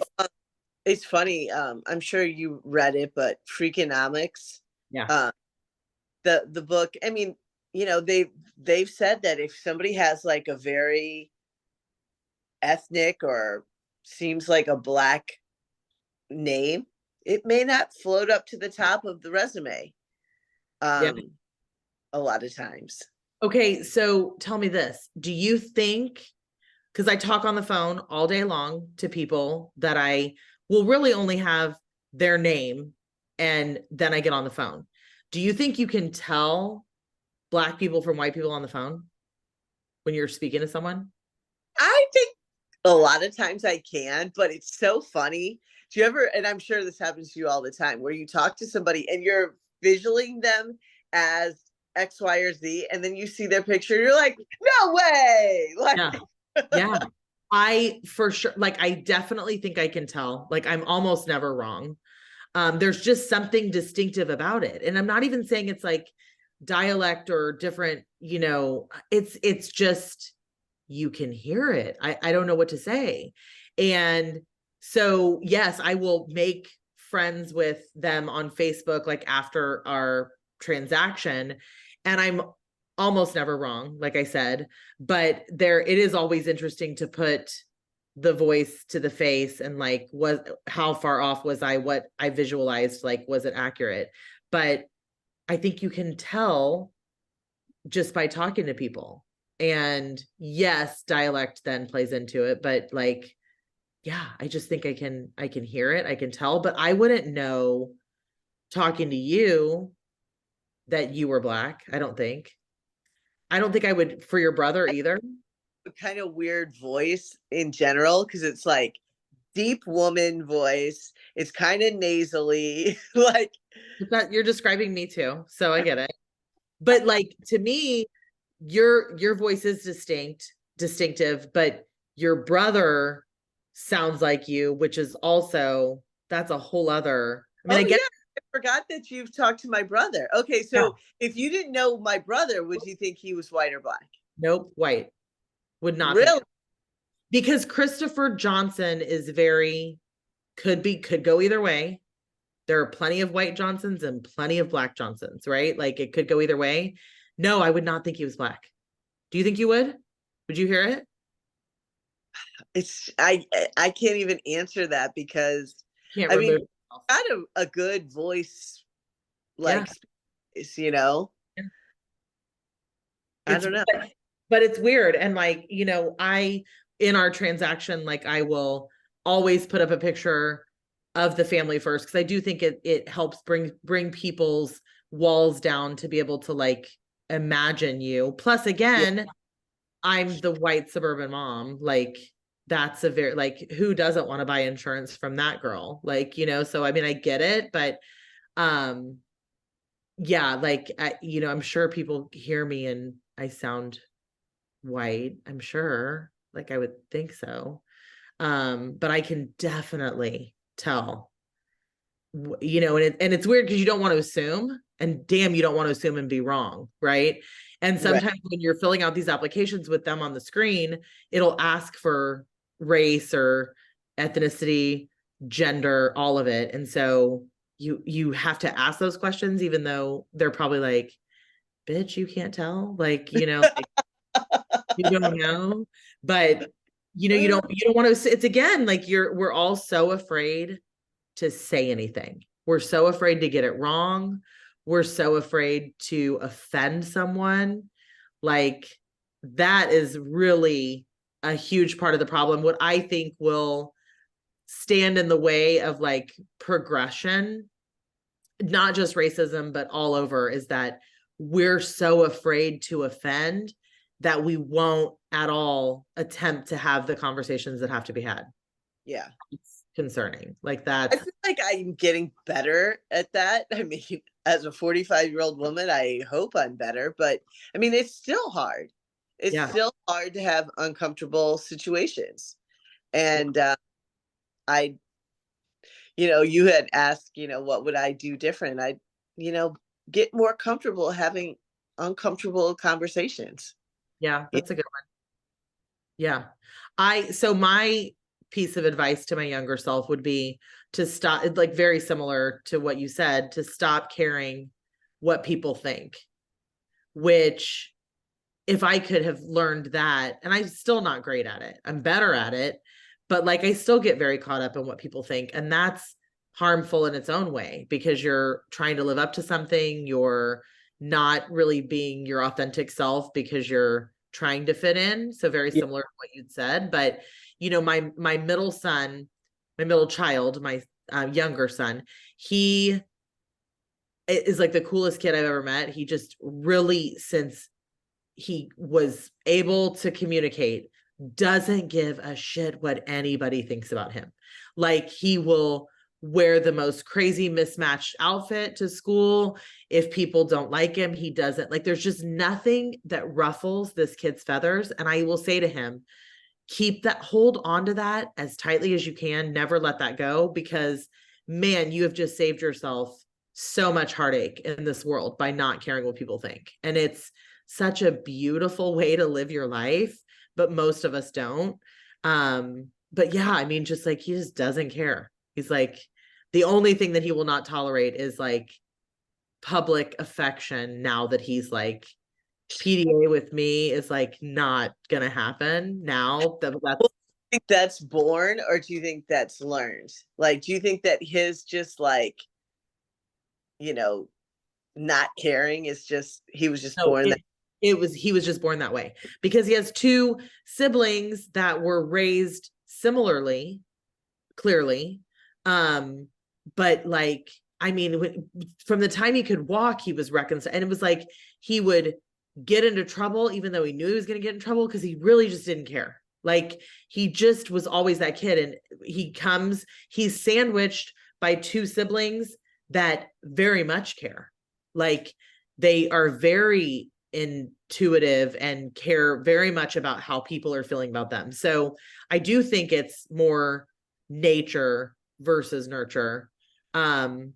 it's funny. I'm sure you read it, but Freakonomics, yeah, uh, the book. I mean, they've said that if somebody has like a very ethnic or seems like a black name, it may not float up to the top of the resume. yeah. A lot of times. Okay, so tell me this. Do you think, because I talk on the phone all day long to people that I will really only have their name and then I get on the phone. Do you think you can tell Black people from white people on the phone when you're speaking to someone? I think a lot of times I can, but it's so funny. Do you ever, and I'm sure this happens to you all the time, where you talk to somebody and you're visualing them as X, Y, or Z, and then you see their picture, you're like, no way. Like, Yeah. Yeah. I for sure, like, I definitely think I can tell. Like, I'm almost never wrong. There's just something distinctive about it. And I'm not even saying it's like dialect or different, it's just, you can hear it. I don't know what to say. And so, yes, I will make friends with them on Facebook, like, after our transaction. And I'm almost never wrong, like I said, but it is always interesting to put the voice to the face and, like, how far off was I, what I visualized, like, was it accurate? But I think you can tell just by talking to people. And yes, dialect then plays into it, but, like, yeah, I just think I can hear it, I can tell, but I wouldn't know talking to you that you were Black. I don't think I would for your brother either. a kind of weird voice in general, because it's like deep woman voice. It's kind of nasally. Like, That you're describing me too, so I get it. But, like, to me, your voice is distinctive, but your brother sounds like you, which is also, that's a whole other, I mean, I oh, get, yeah. I forgot that you've talked to my brother. Okay. yeah, So if you didn't know my brother, would you think he was white or black? nope, white, would not think, Really? because Christopher Johnson is very could go either way. There are plenty of white Johnsons and plenty of black Johnsons, right? Like it could go either way. No, I would not think he was black. Do you think you would? Would you hear it? It's I can't even answer that because Can't I mean, remove yourself. got a good voice, Yeah. like, you know. Yeah. I It's don't know. but it's weird. And like, I in our transaction, like I will always put up a picture of the family first because I do think it helps bring people's walls down to be able to like imagine you. Plus, Yeah, again, I'm the white suburban mom. Like that's a very like who doesn't want to buy insurance from that girl? Like, so I mean I get it, but um yeah, like I'm sure people hear me and I sound white. I'm sure. Like I would think so. But I can definitely tell, and it's weird because you don't want to assume, and damn, you don't want to assume and be wrong, right? And right. sometimes when you're filling out these applications with them on the screen, it'll ask for race or ethnicity, gender, all of it. And so you have to ask those questions, even though they're probably like, bitch, you can't tell. Like, like, you don't know. But you don't want to, it's again, like we're all so afraid to say anything. We're so afraid to get it wrong. We're so afraid to offend someone. Like that is really a huge part of the problem. What I think will stand in the way of like progression, not just racism, but all over, is that we're so afraid to offend that we won't at all attempt to have the conversations that have to be had. Yeah. It's concerning. Like I that's feel like I'm getting better at that. I mean, as a 45-year-old woman, I hope I'm better, but I mean, it's still hard. It's yeah. still hard to have uncomfortable situations. And I, you had asked, what would I do different? I, you know, get more comfortable having uncomfortable conversations. Yeah, that's a good one. Yeah. So my piece of advice to my younger self would be to stop, like very similar to what you said, to stop caring what people think, which if I could have learned that, and I'm still not great at it, I'm better at it, but like I still get very caught up in what people think. And that's harmful in its own way because you're trying to live up to something. You're not really being your authentic self because you're trying to fit in. So very Yeah. similar to what you'd said. But my middle son, my middle child, my younger son, he is like the coolest kid I've ever met. He just really, since he was able to communicate, doesn't give a shit what anybody thinks about him. Like he will wear the most crazy mismatched outfit to school. If people don't like him, he doesn't. Like there's just nothing that ruffles this kid's feathers. And I will say to him, hold on to that as tightly as you can. Never let that go because man, you have just saved yourself so much heartache in this world by not caring what people think. And it's such a beautiful way to live your life, but most of us don't. But yeah, I mean, just like he just doesn't care. He's like, the only thing that he will not tolerate is like public affection now that he's like PDA with me is like not gonna happen now. That's Think that's born or do you think that's learned? Like, do you think that his just like, you know, not caring is just, he was just no, born that? he was just born that way because he has two siblings that were raised similarly, clearly. But like, I mean, from the time he could walk, he was reconciled, and it was like he would get into trouble, even though he knew he was going to get in trouble because he really just didn't care. Like he just was always that kid, and he's sandwiched by two siblings that very much care. Like they are very intuitive and care very much about how people are feeling about them. So I do think it's more nature versus nurture. And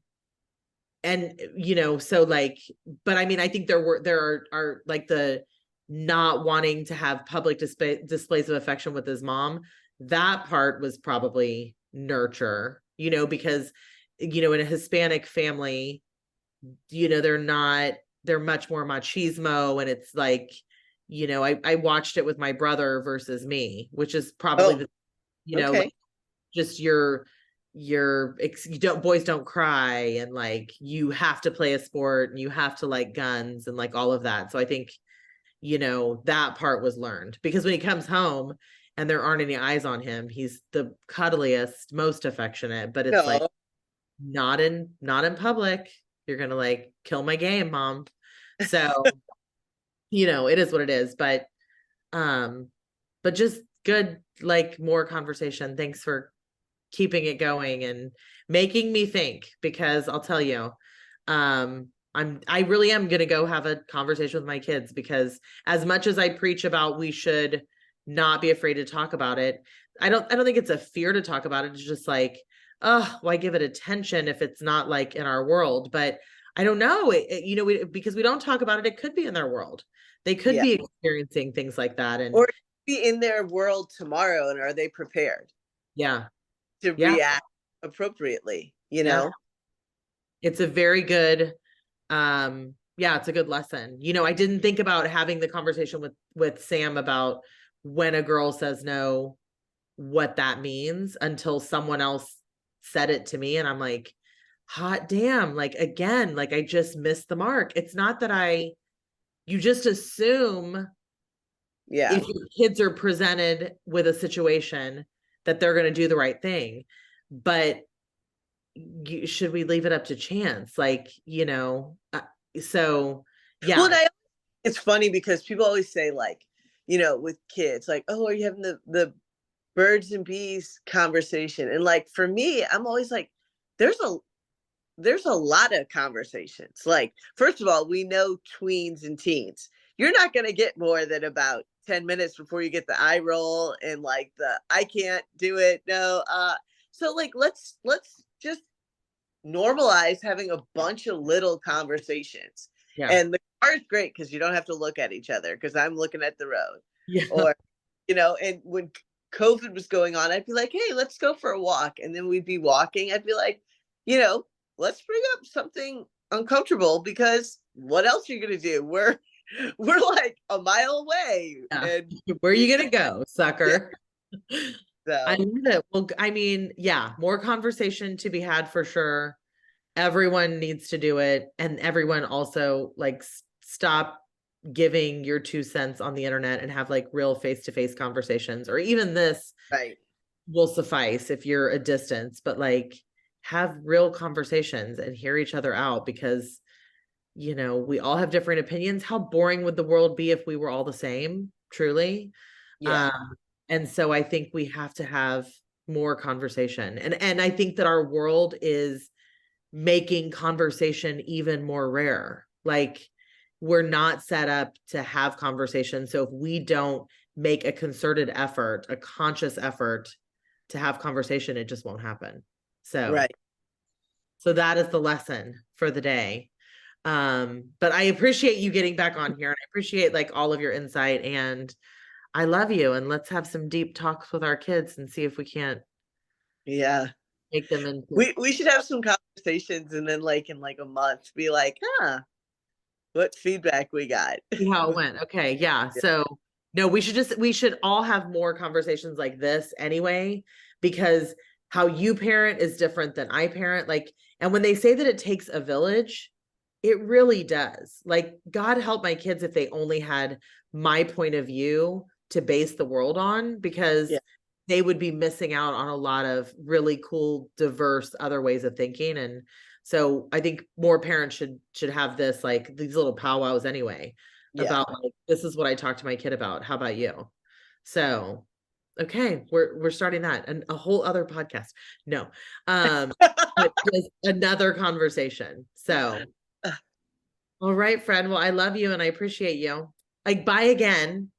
so like, but I mean, I think there are like the not wanting to have public displays of affection with his mom. That part was probably nurture. because, in a Hispanic family, they're much more machismo. And it's like, I watched it with my brother versus me, which is probably Oh, the, okay. like, just you don't, boys don't cry, and like you have to play a sport, and you have to like guns and like all of that. So I think, that part was learned, because when he comes home and there aren't any eyes on him, he's the cuddliest, most affectionate, but it's like No. not in public. You're gonna like kill my game, mom. So, it is what it is. Um, but just good, like, more conversation. Thanks for keeping it going and making me think, because I'll tell you, I really am going to go have a conversation with my kids, because as much as I preach about we should not be afraid to talk about it, I don't think it's a fear to talk about it. It's just like, oh, why give it attention if it's not like in our world? But I don't know, because we don't talk about it, it could be in their world. They could Yeah. be experiencing things like that. And Or be in their world tomorrow, and are they prepared yeah, to yeah, react appropriately, yeah. It's a very good, yeah, it's a good lesson. I didn't think about having the conversation with Sam about when a girl says no, what that means, until someone else said it to me, and I'm like, hot damn, like, again, like, I just missed the mark. It's not that you just assume, Yeah. if your kids are presented with a situation, that they're going to do the right thing. But should we leave it up to chance? Like, so Well, yeah. it's funny because people always say, like, with kids, like, oh, are you having the birds and bees conversation? And like, for me, I'm always like, there's a there's a lot of conversations. Like, first of all, we know tweens and teens. You're not going to get more than about 10 minutes before you get the eye roll and like the I can't do it. No. So like, let's just normalize having a bunch of little conversations. Yeah. And the car is great because you don't have to look at each other because I'm looking at the road. Yeah. Or, and when COVID was going on, I'd be like, hey, let's go for a walk. And then we'd be walking. I'd be like, let's bring up something uncomfortable, because what else are you gonna do? We're like a mile away. Yeah. And Where are you gonna go, sucker? I so love it. Well, I mean, yeah, more conversation to be had for sure. Everyone needs to do it, and everyone also, like, stop giving your 2 cents on the internet and have like real face-to-face conversations, or even this right. will suffice if you're a distance, but like, have real conversations and hear each other out, because we all have different opinions. How boring would the world be if we were all the same, truly? Yeah. And so I think we have to have more conversation, and I think that our world is making conversation even more rare. Like, we're not set up to have conversation. So if we don't make a concerted effort, a conscious effort to have conversation, it just won't happen. So, Right. so that is the lesson for the day. But I appreciate you getting back on here, and I appreciate like all of your insight, and I love you. And let's have some deep talks with our kids and see if we can't Yeah. make them into We should have some conversations, and then like in like a month be like, what feedback we got. see how it went. Okay. Yeah. So no, we should all have more conversations like this anyway, because how you parent is different than I parent. Like, and when they say that it takes a village, it really does. Like, God help my kids if they only had my point of view to base the world on, because Yeah. they would be missing out on a lot of really cool, diverse other ways of thinking. And so I think more parents should have this, like, these little powwows anyway, Yeah. about like, this is what I talk to my kid about. How about you? So okay, we're starting that, and a whole other podcast. No. But just another conversation. So all right, friend. Well, I love you and I appreciate you. Like, bye again.